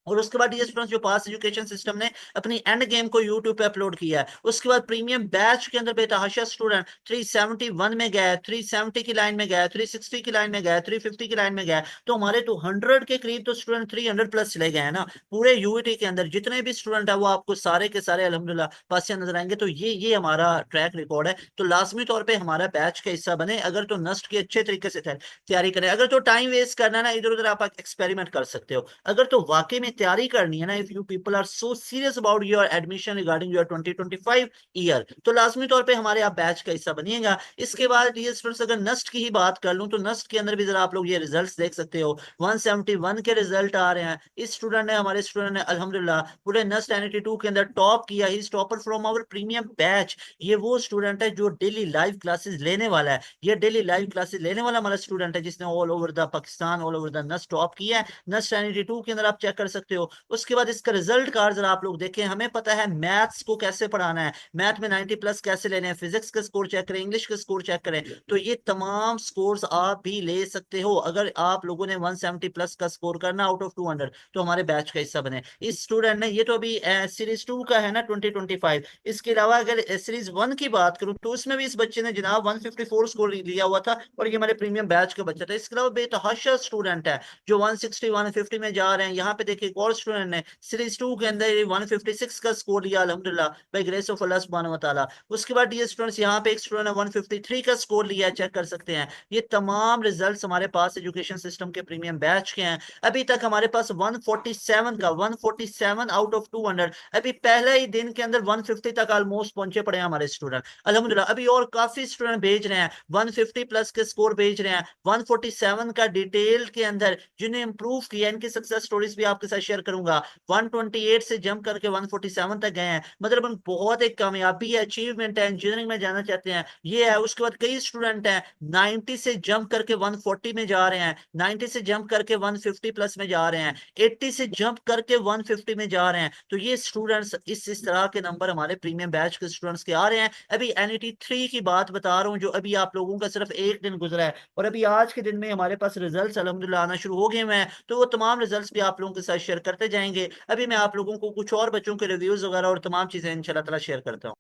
A: और उसके बाद ये स्टूडेंट्स जो पास एजुकेशन सिस्टम ने अपनी एंड गेम को यूट्यूब पे अपलोड किया है, उसके बाद प्रीमियम बैच के अंदर बेतहाशा स्टूडेंट 371 में गया, 370 की लाइन में गया, 360 की लाइन में गया, 350 की लाइन में गया। तो हमारे तो 100 के करीब तो स्टूडेंट 300 प्लस चले गए हैं ना। पूरे यूईटी के अंदर जितने भी स्टूडेंट है वो आपको सारे के सारे अल्हम्दुलिल्लाह पास नजर आएंगे। तो ये हमारा ट्रैक रिकॉर्ड है। तो लाजमी तौर पर हमारा बैच का हिस्सा बने। अगर तो नस्ट की अच्छे तरीके से तैयारी करें, अगर तो टाइम वेस्ट करना है ना, इधर उधर आप एक्सपेरिमेंट कर सकते हो। अगर तो वाकई में तैयारी करनी है ना, if you people are so serious about your admission regarding your 2025 year, तो लाजमी तौर पे हमारे आप बैच का हिस्सा बनिएगा। इसके बाद डियर स्टूडेंट्स, अगर नस्ट की ही बात कर लूं तो नस्ट के अंदर भी जरा आप लोग ये रिजल्ट्स देख सकते हो, 171 के रिजल्ट आ रहे हैं। इस हमारे स्टूडेंट ने अल्हम्दुलिल्लाह पूरे नस्ट 92 के अंदर टॉप किया। He is topper from our premium batch. ये वो स्टूडेंट है जो डेली लाइव क्लासेस लेने वाला है। ये डेली लाइव क्लासेस लेने वाला हमारा स्टूडेंट है जिसने all over the Pakistan, all over the NUST top किया है। नस्ट 92 के अंदर आप चेक कर सकते हो। उसके बाद इसका रिजल्ट कार्ड जरा आप लोग देखें, हमें पता है मैथ्स को कैसे पढ़ाना है, मैथ में 90 प्लस कैसे लेने हैं, फिजिक्स का स्कोर चेक करें, इंग्लिश का स्कोर चेक करें। तो ये तमाम स्कोर्स आप भी ले सकते हो। अगर आप लोगों ने 170 प्लस का स्कोर करना आउट ऑफ 200 तो हमारे बैच का हिस्सा बने। इस स्टूडेंट ने, ये तो अभी सीरीज 2 का है ना 2025, इसके अलावा अगर सीरीज 1 की बात करूं तो उसमें भी इस बच्चे ने जनाब 154 स्कोर लिया हुआ था, और ये हमारे प्रीमियम बैच का बच्चा था। इसके अलावा बेतहाशा स्टूडेंट है जो 160 150 में जा रहे हैं। यहाँ पे देखिए एक और स्टूडेंट ने सीरीज 2 के अंदर 156 का स्कोर लिया अल्हम्दुलिल्लाह बाय ग्रेस ऑफ अल्लाह सुब्हानहू व तआला। उसके बाद ये स्टूडेंट्स, यहाँ पे एक स्टूडेंट ने 153 का स्कोर लिया, चेक कर सकते हैं। ये तमाम रिजल्ट्स हमारे पास एजुकेशन सिस्टम के प्रीमियम बैच के हैं। अभी तक हमारे पास 147 आउट ऑफ 200, अभी पहले ही दिन के अंदर 150 तक ऑलमोस्ट पहुंचे पड़े हैं हमारे स्टूडेंट अल्हम्दुलिल्लाह। अभी और काफी स्टूडेंट भेज रहे हैं 150 प्लस के स्कोर भेज रहे हैं, 147 का डिटेल के अंदर जिन्हें इंप्रूव किया, इनकी सक्सेस स्टोरीज भी आपके साथ शेयर करूंगा। 128 से जंप करके 147 तक गए हैं, मतलब बहुत एक कामयाबी है, अचीवमेंट है, इंजीनियरिंग में जाना चाहते हैं ये है। उसके बाद कई स्टूडेंट हैं 90 से जंप करके 140 में जा रहे हैं, 90 से जंप करके 150 प्लस में जा रहे हैं, 80 से जंप करके 150 में जा रहे हैं। तो ये स्टूडेंट्स, इस तरह के नंबर हमारे प्रीमियम बैच के स्टूडेंट्स के आ रहे हैं। अभी एनईटी 3 की बात बता रहा हूँ, जो अभी आप लोगों का सिर्फ एक दिन गुजरा है, और अभी आज के दिन में हमारे पास रिजल्ट्स अल्हम्दुलिल्लाह आना शुरू हो गए हैं। तो वो तमाम रिजल्ट्स भी आप लोगों के साथ शेयर करते जाएंगे। अभी मैं आप लोगों को कुछ और बच्चों के रिव्यूज वगैरह और तमाम चीजें इंशाल्लाह ताला शेयर करता हूँ।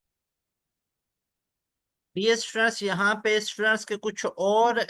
A: ये स्टूडेंट्स, यहाँ पे स्टूडेंट्स के कुछ और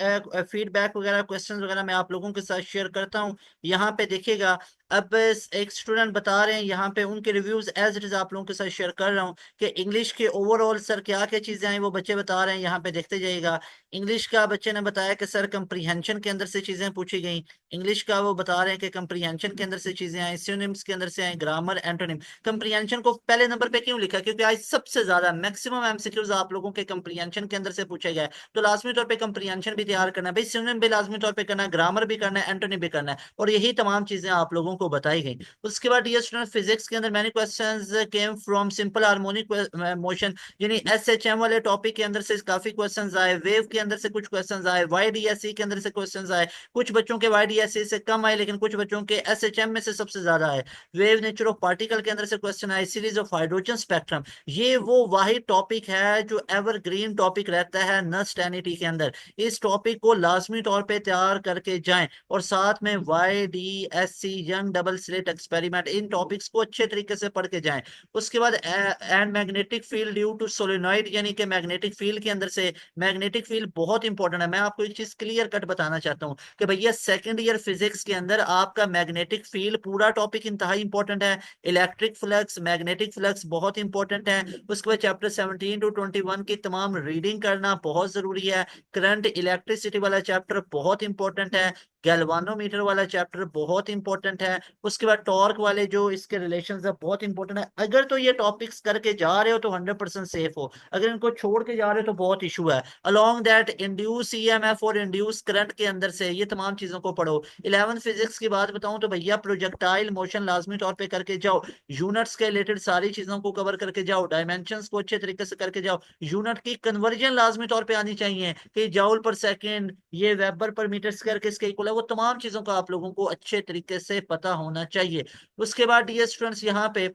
A: फीडबैक वगैरह, क्वेश्चंस वगैरह मैं आप लोगों के साथ शेयर करता हूँ। यहाँ पे देखिएगा, अब एक स्टूडेंट बता रहे हैं, यहाँ पे उनके रिव्यूज एज इट इज आप लोगों के साथ शेयर कर रहा हूँ कि इंग्लिश के ओवरऑल सर क्या क्या चीजें आई, वो बच्चे बता रहे हैं। यहाँ पे देखते जाइएगा, इंग्लिश का बच्चे ने बताया कि सर कंप्रीहेंशन के अंदर से चीजें पूछी गई। इंग्लिश का वो बता रहे हैं कि कंप्रीहेंशन के अंदर से चीजें आई, सिनोनिम्स के अंदर से आई, ग्रामर, एंटोनिम। कंप्रीहेंशन को पहले नंबर पे क्यों लिखा? क्योंकि आज सबसे ज्यादा मैक्सिमम एमसीक्यूज आप लोगों के कंप्रीहेंशन के अंदर से पूछे गए। तो लाजमी तौर पे कंप्रीहेंशन भी तैयार करना है भाई, सिनोनिम भी लाजमी तौर पे करना है, ग्रामर भी करना है, एंटोनिम भी करना है, और यही तमाम चीजें आप लोगों को बताई गई। उसके बाद डियर स्टूडेंट, फिजिक्स के अंदर many questions came from simple harmonic motion, यानी एसएचएम वाले टॉपिक के अंदर से काफी क्वेश्चंस आए, वेव के अंदर से कुछ क्वेश्चंस आए, वाईडीएसई के अंदर से क्वेश्चंस आए। कुछ बच्चों के वाईडीएसई से कम आए, लेकिन कुछ बच्चों के एसएचएम में से सबसे ज्यादा आए। वेव नेचर ऑफ पार्टिकल के अंदर से क्वेश्चन आए, सीरीज ऑफ हाइड्रोजन स्पेक्ट्रम। ये वो वाहिद टॉपिक है जो एवरग्रीन टॉपिक रहता है नस्ट एनईटी के अंदर। इस टॉपिक को लाजमी तौर पे तैयार करके जाएं, और साथ में YDSC, Young double slit experiment, इन टॉपिक्स को अच्छे तरीके से पढ़ के जाएं। उसके बाद and magnetic field due to solenoid, यानी कि मैग्नेटिक फील्ड के अंदर से, मैग्नेटिक फील्ड बहुत इंपॉर्टेंट है। मैं आपको एक चीज क्लियर कट बताना चाहता हूँ कि भैया सेकंड ईयर फिजिक्स के अंदर आपका मैग्नेटिक फील्ड पूरा टॉपिक इंतहाई इंपॉर्टेंट है। इलेक्ट्रिक फ्लक्स, मैग्नेटिक फ्लक्स बहुत इंपॉर्टेंट है। उसके बाद चैप्टर 17 टू 21 की तमाम रीडिंग करना बहुत जरूरी है। करंट इलेक्ट्रिसिटी वाला चैप्टर बहुत इंपॉर्टेंट है। गैल्वानोमीटर वाला चैप्टर बहुत इंपॉर्टेंट है। उसके बाद टॉर्क वाले जो इसके रिलेशंस है बहुत इंपॉर्टेंट है। अगर तो ये टॉपिक्स करके जा रहे हो तो 100% सेफ हो, अगर इनको छोड़ के जा रहे हो तो बहुत इशू है। अलोंग दैट इंड्यूस ईएमएफ और इंड्यूस करंट के अंदर से ये तमाम चीजों को पढ़ो। 11 फिजिक्स की बात बताऊं तो भैया प्रोजेक्टाइल मोशन लाजमी तौर पे करके जाओ, यूनिट्स के रिलेटेड सारी चीजों को कवर करके जाओ, डायमेंशंस को अच्छे तरीके से करके जाओ, यूनिट की कन्वर्जन लाजमी तौर पे आनी चाहिए कि जाउल पर सेकेंड, ये वेबर पर मीटर स्क्वायर किसके इक्वल है, वो तमाम चीजों का आप लोगों को अच्छे तरीके से पता होना चाहिए। उसके बाद डियर स्टूडेंट्स, यहाँ पे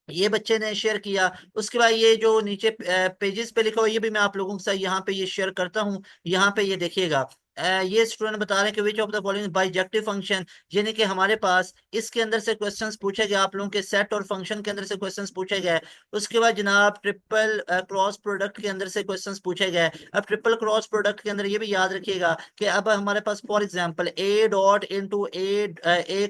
A: ये बच्चे ने शेयर किया। उसके बाद ये जो नीचे पेजेस पे लिखा हुआ, ये भी मैं आप लोगों के साथ यहाँ पे ये शेयर करता हूँ। यहाँ पे ये देखिएगा, ये स्टूडेंट बता रहे हैं कि which of the following bijective function, यानी कि हमारे पास इसके अंदर से क्वेश्चंस पूछे गए, आप लोगों के सेट और फंक्शन के अंदर से क्वेश्चंस पूछे गए। उसके बाद जनाब ट्रिपल क्रॉस प्रोडक्ट के अंदर से क्वेश्चंस पूछे गए। अब ट्रिपल क्रॉस प्रोडक्ट के अंदर ये भी याद रखिएगा कि अब हमारे पास for example A dot into A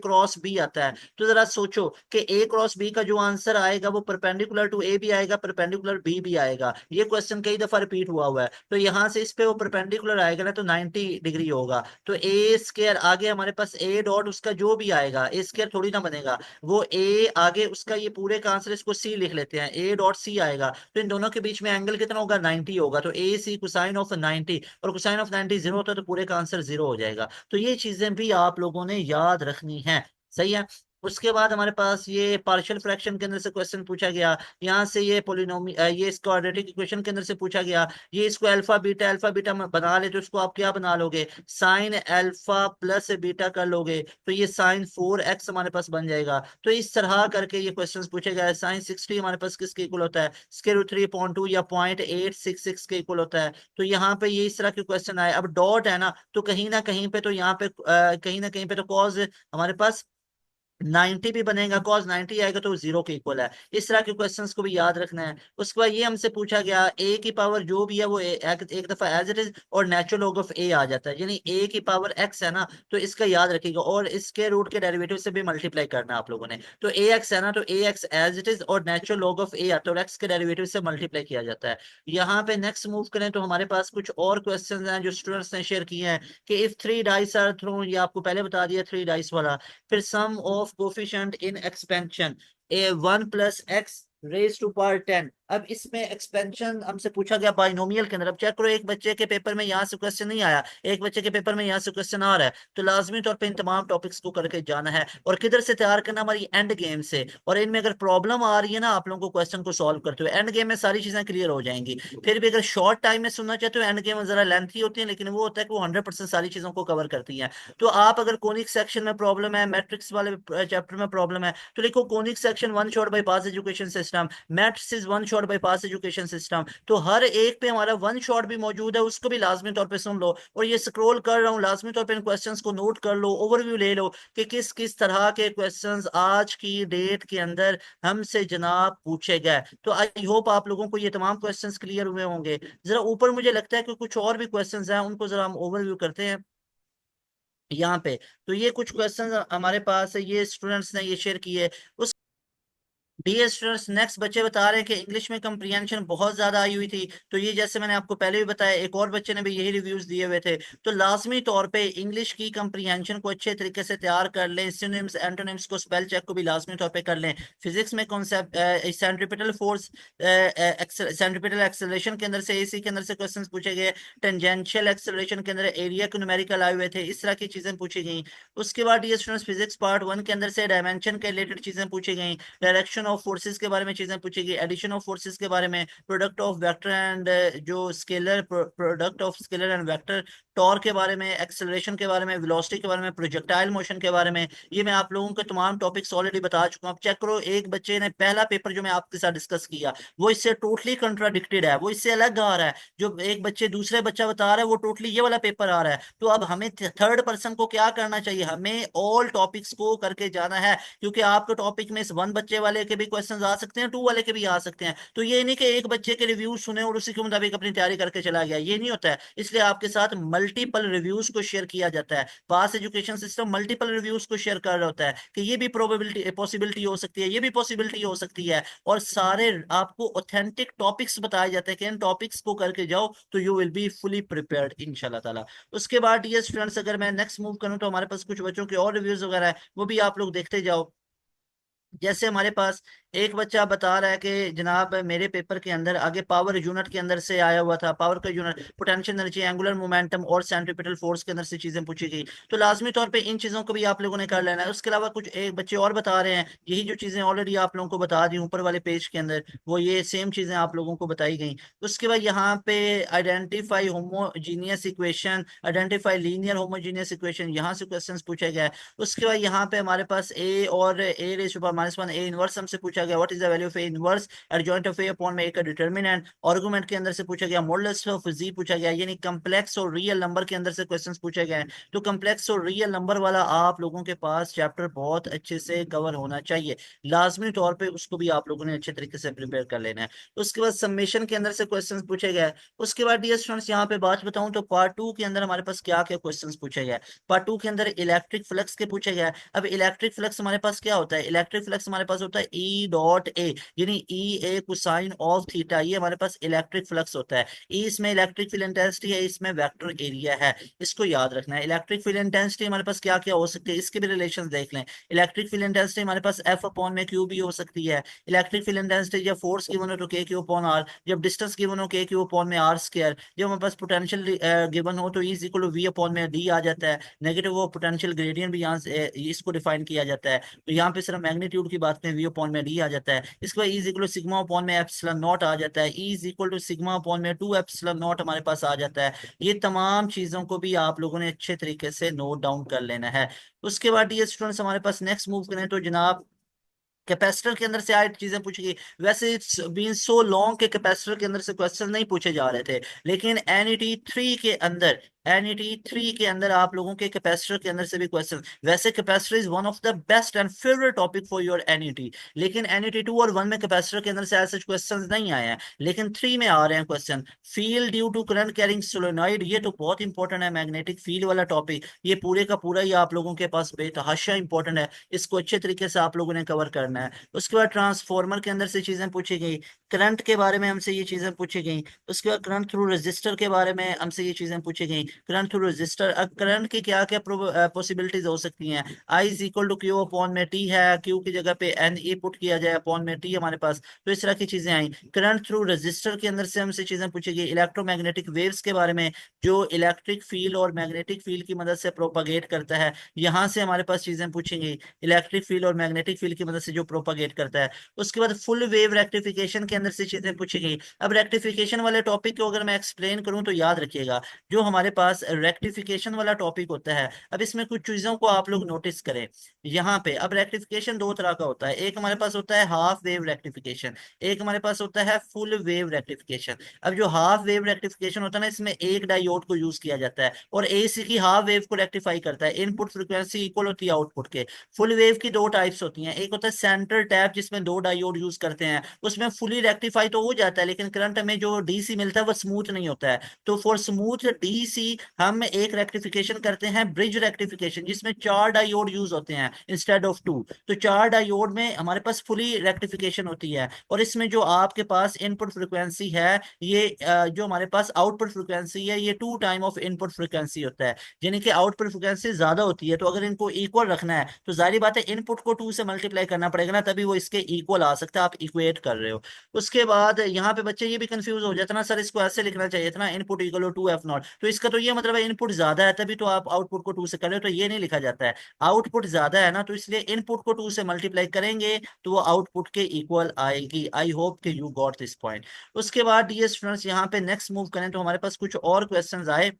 A: cross B आता है, तो जरा सोचो कि ए क्रॉस बी का जो आंसर आएगा वो परपेंडिकुलर टू ए भी आएगा, परपेंडिकुलर बी भी आएगा। ये क्वेश्चन कई दफा रिपीट हुआ हुआ है, तो यहाँ से इस पे वो परपेंडिकुलर आएगा ना तो 90 डिग्री होगा। तो ए स्केयर आगे हमारे पास ए डॉट उसका जो भी आएगा, ए स्केयर थोड़ी ना बनेगा, वो ए आगे उसका ये पूरे का आंसर, इसको सी लिख लेते हैं, ए डॉट सी आएगा। तो इन दोनों के बीच में एंगल कितना होगा? 90 होगा। तो ए सी कोसाइन ऑफ 90, और कोसाइन ऑफ 90 जीरो होता है, तो पूरे का आंसर जीरो हो जाएगा। तो ये चीजें भी आप लोगों ने याद रखनी है, सही है। उसके बाद हमारे पास ये पार्शियल फ्रैक्शन के अंदर से क्वेश्चन पूछा गया, यहाँ से ये पोलिनोमी ये इसको क्वाड्रेटिक इक्वेशन के अंदर से पूछा गया। ये इसको अल्फा बीटा बना ले तो इसको आप क्या बना लोगे, साइन अल्फा प्लस बीटा कर लोगे, तो ये साइन 4x हमारे पास बन जाएगा। तो इस तरह करके ये क्वेश्चन पूछे गए। साइन 60 हमारे पास किसके इक्वल होता है, स्क्वायर रूट 3/2 या 0.866 के इक्वल होता है। तो यहाँ पे ये इस तरह के क्वेश्चन आए। अब डॉट है ना, तो कहीं ना कहीं पे तो यहाँ पे कहीं ना कहीं पे तो कॉज हमारे पास 90 भी बनेगा, कॉस 90 आएगा तो जीरो के इक्वल है। इस तरह के क्वेश्चंस को भी याद रखना है। उसके बाद ये हमसे पूछा गया ए की पावर जो भी है वो एक दफा एज इट इज और नेचुरल लॉग ऑफ ए आ जाता है, यानी ए की पावर एक्स है ना, तो इसका याद रखिएगा और इसके रूट के डेरिवेटिव से भी मल्टीप्लाई करना है आप लोगों ने। तो ए एक्स है ना, तो ए एक्स एज इट इज और नेचुरल लॉग ऑफ ए आता है और एक्स के डेरिवेटिव से मल्टीप्लाई किया जाता है। यहाँ पे नेक्स्ट मूव करें तो हमारे पास कुछ और क्वेश्चन हैं जो स्टूडेंट्स ने शेयर किए हैं कि if three dice are thrown, ये आपको पहले बता दिया थ्री डाइस वाला। फिर sum of coefficient in expansion a 1 + x raised to power 10। अब इसमें एक्सपेंशन हमसे पूछा गया बाइनोमियल के अंदर। अब चेक करो, एक बच्चे के पेपर में यहाँ से क्वेश्चन नहीं आया, एक बच्चे के पेपर में यहाँ से क्वेश्चन आ रहा है, तो लाजमी तौर पे इन तमाम टॉपिक्स को करके जाना है और किधर से तैयार करना, हमारी एंड गेम से। और इनमें अगर प्रॉब्लम आ रही है ना आप लोगों को क्वेश्चन को सॉल्व करते हुए, एंड गेम में सारी चीजें क्लियर हो जाएंगी। फिर भी अगर शॉर्ट टाइम में सुनना चाहते हो, एंड गेम जरा लेंथी होती है, लेकिन वो होता है कि वो 100% सारी चीजों को कवर करती है। तो आप अगर कोनिक सेक्शन में प्रॉब्लम है, मैट्रिक्स वाले चैप्टर में प्रॉब्लम है, तो लिखो conic section one shot by pass education system, matrix one shot by pass education system. तो हर एक पे हमारा वन शॉट भी मौजूद है, उसको भी लाजमी तौर पे सुन लो। और ये स्क्रॉल कर रहा हूँ, लाजमी तौर पे इन क्वेश्चंस को नोट कर लो, ओवरव्यू ले लो कि किस किस तरह के क्वेश्चंस आज की डेट के अंदर हमसे जनाब पूछे गए। तो आई होप आप लोगों को ये तमाम क्वेश्चंस क्लियर हुए होंगे। जरा ऊपर मुझे लगता है कि कुछ और भी क्वेश्चंस हैं, उनको जरा हम ओवरव्यू करते हैं यहाँ पे। तो ये कुछ क्वेश्चंस हमारे पास है, ये स्टूडेंट्स ने ये शेयर किए। डियर स्टूडेंट्स, नेक्स्ट बच्चे बता रहे हैं कि इंग्लिश में कंप्रीहेंशन बहुत ज्यादा आई हुई थी। तो ये जैसे मैंने आपको पहले भी बताया, एक और बच्चे ने भी यही रिव्यूज दिए हुए थे। तो लाजमी तौर पे इंग्लिश की कंप्रीहेंशन को अच्छे तरीके से तैयार कर लें, सिनोनिम्स एंटोनिम्स को स्पेल चेक को भी लाजमी तौर पे कर लें। फिजिक्स में concept centripetal force, centripetal acceleration के अंदर से एसी के अंदर से क्वेश्चंस पूछे गए। टेंजेंशियल एक्सेलरेशन के अंदर एरिया के न्यूमेरिकल आए हुए थे, इस तरह की चीजें पूछी गई। उसके बाद डियर स्टूडेंट्स, फिजिक्स पार्ट 1 के अंदर से डायमेंशन के रिलेटेड चीजें पूछी गई, डायरेक्शन ऑफ फोर्सेस के बारे में चीजें पूछी गई, एडिशन ऑफ फोर्सेस के बारे में, प्रोडक्ट ऑफ वेक्टर एंड जो scalar product of scalar and vector, torque के बारे में, एक्सेलरेशन के बारे में, वेलोसिटी के बारे में, प्रोजेक्टाइल मोशन के बारे में। ये मैं आप लोगों को तमाम टॉपिक्स ऑलरेडी बता चुका हूँ। अब चेक करो, एक बच्चे ने पहला पेपर जो मैं आपके साथ डिस्कस किया वो इससे टोटली कंट्राडिक्टेड है, वो इससे अलग आ रहा है। जो एक बच्चे दूसरे बच्चा बता रहा है वो टोटली ये वाला पेपर आ रहा है। तो अब हमें थर्ड पर्सन को क्या करना चाहिए, हमें ऑल टॉपिक्स को करके जाना है, क्योंकि आपके टॉपिक में इस वन बच्चे वाले के भी क्वेश्चन आ सकते हैं, टू वाले के भी आ सकते हैं। तो ये नहीं कि एक बच्चे के रिव्यू सुने और उसी के मुताबिक अपनी तैयारी करके चला गया, ये नहीं होता है। इसलिए आपके साथ मल्टीपल रिव्यूज को शेयर किया जाता है। पास एजुकेशन सिस्टम मल्टीपल रिव्यूज को शेयर कर रहा होता है कि ये भी प्रोबेबिलिटी पॉसिबिलिटी हो सकती है, ये भी पॉसिबिलिटी हो सकती है, और सारे आपको ऑथेंटिक टॉपिक्स बताए जाते हैं कि इन टॉपिक्स को करके जाओ तो you will be fully prepared इंशाल्लाह ताला। उसके बाद डियर स्टूडेंट्स, अगर मैं नेक्स्ट मूव करूं तो हमारे पास कुछ बच्चों के और रिव्यूज वगैरह है, वो भी आप लोग देखते जाओ। जैसे हमारे पास एक बच्चा बता रहा है कि जनाब मेरे पेपर के अंदर आगे पावर यूनिट के अंदर से आया हुआ था, पावर का unit, potential energy, angular momentum और सेंट्रीपिटल फोर्स के अंदर से चीजें पूछी गई। तो लाजमी तौर पे इन चीजों को भी आप लोगों ने कर लेना है। उसके अलावा कुछ एक बच्चे और बता रहे हैं, यही जो चीजें ऑलरेडी आप लोगों को बता दी ऊपर वाले पेज के अंदर, वो ये सेम चीजें आप लोगों को बताई गई। उसके बाद यहाँ पे identify homogeneous equation, identify linear homogeneous equation, यहाँ से क्वेश्चन पूछा गया है। उसके बाद यहाँ पे हमारे पास ए और A raise to power -1 A inverse हमसे पूछा गया, what is the value of A inverse adjoint of A upon में ए का डिटरमिनेंट। आर्गुमेंट के अंदर से पूछा गया, मॉडुलस ऑफ जी पूछा गया, यानी कम्प्लेक्स और रियल नंबर के अंदर से क्वेश्चंस पूछे गए हैं। तो कम्प्लेक्स और रियल नंबर वाला आप लोगों के पास चैप्टर बहुत अच्छे से कवर होना चाहिए, लाजमी तौर पे उसको भी आप लोगों ने अच्छे तरीके से प्रिपेयर कर लेना है। उसके बाद सबमिशन के अंदर से क्वेश्चंस पूछे गए। उसके बाद डियर स्टूडेंट्स, यहाँ पे बात बताऊं तो पार्ट 2 के अंदर हमारे पास क्या क्या क्वेश्चंस पूछे गए। पार्ट 2 के अंदर इलेक्ट्रिक फ्लक्स के पूछे गए। अब इलेक्ट्रिक फ्लक्स हमारे पास क्या होता है, इलेक्ट्रिक फ्लक्स हमारे पास होता है ई डॉट ए, यानी ई ए कोसाइन ऑफ थीटा, ये हमारे पास इलेक्ट्रिक फ्लक्स होता है। ई इसमें इलेक्ट्रिक फील्ड इंटेंसिटी है, इसमें वेक्टर एरिया है, इसको याद रखना है। इलेक्ट्रिक फील्ड इंटेंसिटी हमारे पास क्या क्या हो सकती है, इसके भी रिलेशन देख लें। इलेक्ट्रिक फील्ड इंटेंसिटी हमारे पास एफ अपॉन में क्यू भी हो सकती है। इलेक्ट्रिक फील्ड इंटेंसिटी जब फोर्स गिवन हो तो के क्यू अपॉन आर, जब डिस्टेंस गिवन हो के क्यू अपॉन में आर स्क्वायर, जब हमारे पास पोटेंशियल गिवन हो तो E is equal to V upon में डी आ जाता है। नेगेटिव वो पोटेंशियल ग्रेडियंट भी यहाँ से इसको डिफाइन किया जाता है, तो यहाँ पे सिर्फ मैग्नीट्यूड की बात करें वी अपॉन में डी आ जाता है। इसके बाद E is equal to sigma upon में एप्सिलॉन नॉट आ जाता है। E is equal to sigma upon में 2 एप्सिलॉन नॉट हमारे पास आ जाता है। ये तमाम चीजों को भी आप लोगों ने अच्छे तरीके से नोट डाउन कर लेना है। उसके बाद ये स्टूडेंट्स हमारे पास नेक्स्ट मूव करें तो जनाब कैपेसिटर के अंदर से आई चीजें पूछी गई। वैसे इट्स बीन सो लॉन्ग के कैपेसिटर के अंदर से क्वेश्चन नहीं पूछे जा रहे थे, लेकिन एनईटी 3 के अंदर, एनईटी 3 के अंदर आप लोगों के कैपेसिटर के अंदर से भी क्वेश्चन। वैसे capacitor is one of the best and favourite topic for your NET, लेकिन एनईटी 2 और 1 में कैपेसिटर के अंदर से ऐसे क्वेश्चन नहीं आए हैं, लेकिन 3 में आ रहे हैं question. Field due to current carrying solenoid, ये तो बहुत इंपॉर्टेंट है, मैग्नेटिक फील्ड वाला टॉपिक, ये पूरे का पूरा ही आप लोगों के पास बेतहाशा इंपॉर्टेंट है, इसको अच्छे तरीके से आप लोगों ने कवर करना है। उसके बाद ट्रांसफॉर्मर के अंदर से चीजें पूछी गई, करंट के बारे में हमसे ये चीजें पूछी गई। उसके बाद करंट थ्रू रेजिस्टर के बारे में हमसे ये चीजें पूछी गई। करंट थ्रू रेजिस्टर, अब करंट की क्या क्या पॉसिबिलिटीज हो सकती हैं। I is equal to Q upon में टी है, क्यू की जगह पे एन ई पुट किया जाए अपॉन में टी हमारे पास, तो इस तरह की चीजें आई। करंट थ्रू रेजिस्टर के अंदर से हमसे चीजें पूछी गई इलेक्ट्रोमैग्नेटिक वेव्स के बारे में, जो इलेक्ट्रिक फील्ड और मैग्नेटिक फील्ड की मदद से प्रोपागेट करता है, यहाँ से हमारे पास चीजें पूछी गई, इलेक्ट्रिक फील्ड और मैग्नेटिक फील्ड की मदद से जो प्रोपागेट करता है। उसके बाद फुल वेव रेक्टिफिकेशन के अंदर से चीजें पूछी गई। अब रेक्टिफिकेशन वाले टॉपिक को अगर मैं एक्सप्लेन करूं तो याद रखिएगा, जो हमारे पास रेक्टिफिकेशन वाला टॉपिक होता है, अब इसमें कुछ चीजों को आप लोग नोटिस करें यहाँ पे। अब रेक्टिफिकेशन दो तरह का होता है, एक हमारे पास होता है हाफ वेव रेक्टिफिकेशन, एक हमारे पास होता है फुल वेव रेक्टिफिकेशन। अब जो हाफ वेव रेक्टिफिकेशन होता है ना, इसमें एक डायोड को यूज किया जाता है और एसी की हाफ वेव को रेक्टिफाई करता है, इनपुट फ्रीक्वेंसी इक्वल होती है आउटपुट के। फुल वेव की दो टाइप्स होती हैं, एक होता है सेंटर टैप जिसमें दो डायोड यूज करते हैं, उसमें फुली रेक्टिफाई तो हो जाता है, लेकिन करंट में जो डीसी मिलता है वो स्मूथ नहीं होता है। तो फॉर स्मूथ डीसी हम एक रेक्टिफिकेशन करते हैं ब्रिज रेक्टिफिकेशन, जिसमें चार डायोड यूज होते हैं इंस्टेड ऑफ टू। तो चार डायोड में हमारे पास फुली रेक्टिफिकेशन होती है, और इसमें जो आपके पास इनपुट फ्रिक्वेंसी है, ये जो हमारे पास आउटपुट फ्रिक्वेंसी है, ये 2 टाइम ऑफ इनपुट फ्रिक्वेंसी होता है, यानी कि आउटपुट फ्रिक्वेंसी ज्यादा होती है। तो अगर इनको इक्वल रखना है तो जाहिर बात है इनपुट को 2 से मल्टीप्लाई करना पड़ेगा ना, तभी वो इसके इक्वल आ सकता है, आप इक्वेट कर रहे हो। उसके बाद यहाँ पे बच्चे ये भी कंफ्यूज हो जाते ना, सर इसको ऐसे लिखना चाहिए था ना, input equal to F naught, तो इसका तो ये मतलब है इनपुट ज्यादा है तभी तो आप आउटपुट को 2 से कर रहे हो, तो ये नहीं लिखा जाता है। आउटपुट ज्यादा है ना, तो इसलिए इनपुट को 2 से मल्टीप्लाई करेंगे तो वो आउटपुट के इक्वल आएगी। आई होप कि यू गॉट दिस पॉइंट। उसके बाद डियर स्टूडेंट्स यहाँ पे नेक्स्ट मूव करें तो हमारे पास कुछ और क्वेश्चंस आए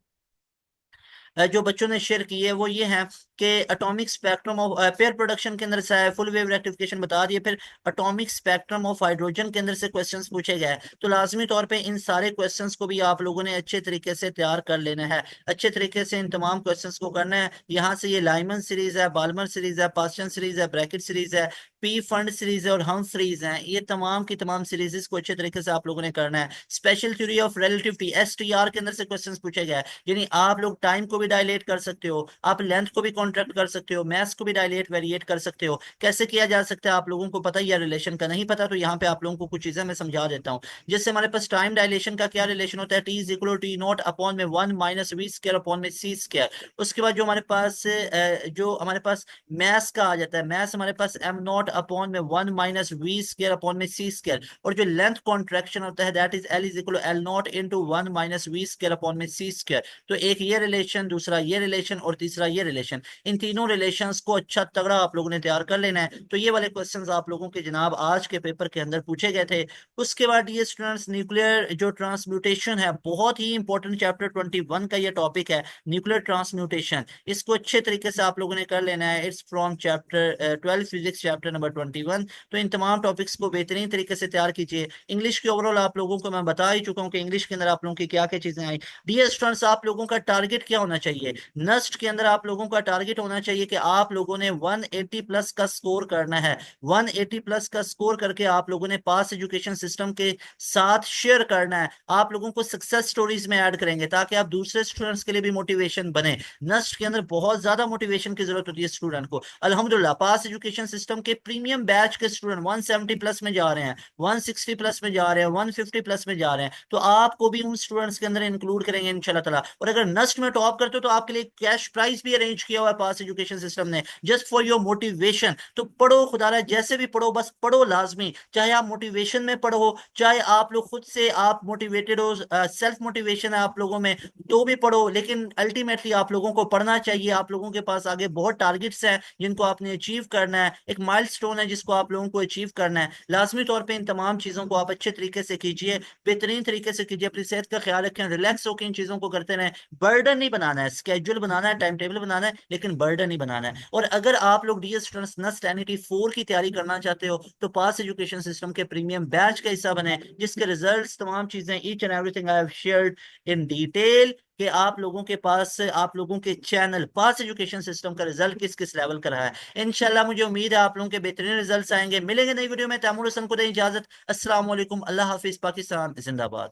A: जो बच्चों ने शेयर की है, वो ये है कि atomic spectrum of pair production के अंदर से है, फुल वेव रेक्टिफिकेशन बता दिए, फिर एटॉमिक स्पेक्ट्रम ऑफ हाइड्रोजन के अंदर से क्वेश्चंस पूछे गए। तो लाजमी तौर पे इन सारे क्वेश्चंस को भी आप लोगों ने अच्छे तरीके से तैयार कर लेना है, अच्छे तरीके से इन तमाम क्वेश्चंस को करना है। यहाँ से ये लाइमन सीरीज है, बाल्मर सीरीज है, पास्चन सीरीज है, ब्रैकेट सीरीज है, पी फंड सीरीज है और हम सीरीज हैं, ये तमाम की तमाम सीरीज को अच्छे तरीके से आप लोगों ने करना है। Special theory of relativity STR के अंदर से क्वेश्चंस पूछे गए, यानी आप लोग टाइम को भी डायलेट कर सकते हो, आप लेंथ को भी कॉन्ट्रैक्ट कर सकते हो, मैथ्स को भी डायलेट वेरिएट कर सकते हो। कैसे किया जा सकता है आप लोगों को पता ही है, रिलेशन का नहीं पता तो यहाँ पे आप लोगों को कुछ चीजें मैं समझा देता हूँ। जैसे हमारे पास टाइम डायलेशन का क्या रिलेशन होता है, T is equal T not upon में 1 माइनस वी स्क्वायर अपॉन में सी स्क्वायर। उसके बाद जो हमारे पास मैथ्स का आ जाता है, मैथ्स हमारे पास एम नॉट अपॉन में 1 माइनस वी स्क्वायर अपॉन में सी स्क्वायर, और जो लेंथ कॉन्ट्रैक्शन होता है that is L is equal to नॉट naught 1 minus v square upon में सी स्क्वायर। तो एक ये रिलेशन, दूसरा ये रिलेशन और तीसरा ये रिलेशन, इन तीनों रिलेशंस को अच्छा तगड़ा आप लोगों ने तैयार कर लेना है। तो ये वाले क्वेश्चंस आप लोगों के जनाब आज के पेपर के अंदर पूछे गए थे। उसके बाद ये स्टूडेंट्स न्यूक्लियर जो ट्रांसम्यूटेशन है, बहुत ही इंपॉर्टेंट चैप्टर 21 का ये टॉपिक है, न्यूक्लियर ट्रांसम्यूटेशन, इसको अच्छे तरीके से आप लोगों ने कर लेना है। It's from chapter 12 physics chapter number 21। तो इन तमाम टॉपिक्स को बेहतरीन तरीके से तैयार कीजिए। इंग्लिश की ओवरऑल आप लोगों को मैं बता ही चुका हूँ कि इंग्लिश के अंदर आप लोगों की क्या क्या चीजें आई। डियर स्टूडेंट्स, आप लोगों का टारगेट क्या होना चाहिए, नस्ट के अंदर आप लोगों का टारगेट होना चाहिए कि आप लोगों ने 180 प्लस का स्कोर करना है। 180 प्लस का स्कोर करके आप लोगों ने पास एजुकेशन सिस्टम के साथ शेयर करना है, आप लोगों को सक्सेस स्टोरीज में ऐड करेंगे ताकि आप दूसरे स्टूडेंट्स के लिए भी मोटिवेशन बने। नस्ट के अंदर बहुत ज्यादा मोटिवेशन की जरूरत होती है स्टूडेंट को। अल्हम्दुलिल्लाह पास एजुकेशन सिस्टम के प्री प्रीमियम बैच के स्टूडेंट 170 प्लस में जा रहे हैं, 160 प्लस में जा रहे हैं, 150 प्लस में जा रहे हैं, तो आपको भी उन स्टूडेंट्स के अंदर इंक्लूड करेंगे इंशाल्लाह ताला। और अगर नस्ट में टॉप करते हो तो आपके लिए कैश प्राइज भी अरेंज किया हुआ है पास एजुकेशन सिस्टम ने, जस्ट फॉर योर मोटिवेशन। तो पढ़ो खुदारा, जैसे भी पढ़ो बस पढ़ो लाजमी, चाहे आप मोटिवेशन में पढ़ो, चाहे आप लोग खुद से आप मोटिवेटेड हो, सेल्फ मोटिवेशन है आप लोगों में, तो भी पढ़ो। लेकिन अल्टीमेटली आप लोगों को पढ़ना चाहिए। आप लोगों के पास आगे बहुत टारगेट्स हैं जिनको आपने अचीव करना है, एक माइलस्टोन है जिसको आप लोगों को अचीव करना है। लाजमी तौर पे इन तमाम चीजों को आप अच्छे तरीके से कीजिए, बेहतरीन तरीके से कीजिए, अपनी सेहत का ख्याल रखें, रिलैक्स होकर इन चीजों को करते रहें। बर्डन नहीं बनाना है, स्केड्यूल बनाना है, टाइम टेबल बनाना है, लेकिन बर्डन नहीं बनाना है। और अगर आप लोग डीएस स्टूडेंट्स नस्ट एनईटी 4 की तैयारी करना चाहते हो तो पास एजुकेशन सिस्टम के प्रीमियम बैच का हिस्सा बने, जिसके रिजल्ट्स तमाम चीजें each and everything I have shared in detail, कि आप लोगों के पास, आप लोगों के चैनल पास एजुकेशन सिस्टम का रिजल्ट किस किस लेवल का रहा है। इंशाल्लाह मुझे उम्मीद है आप लोगों के बेहतरीन रिजल्ट्स आएंगे। मिलेंगे नई वीडियो में, तैमूर हसन को दें इजाजत। अस्सलाम वालेकुम, अल्लाह हाफिज, पाकिस्तान जिंदाबाद।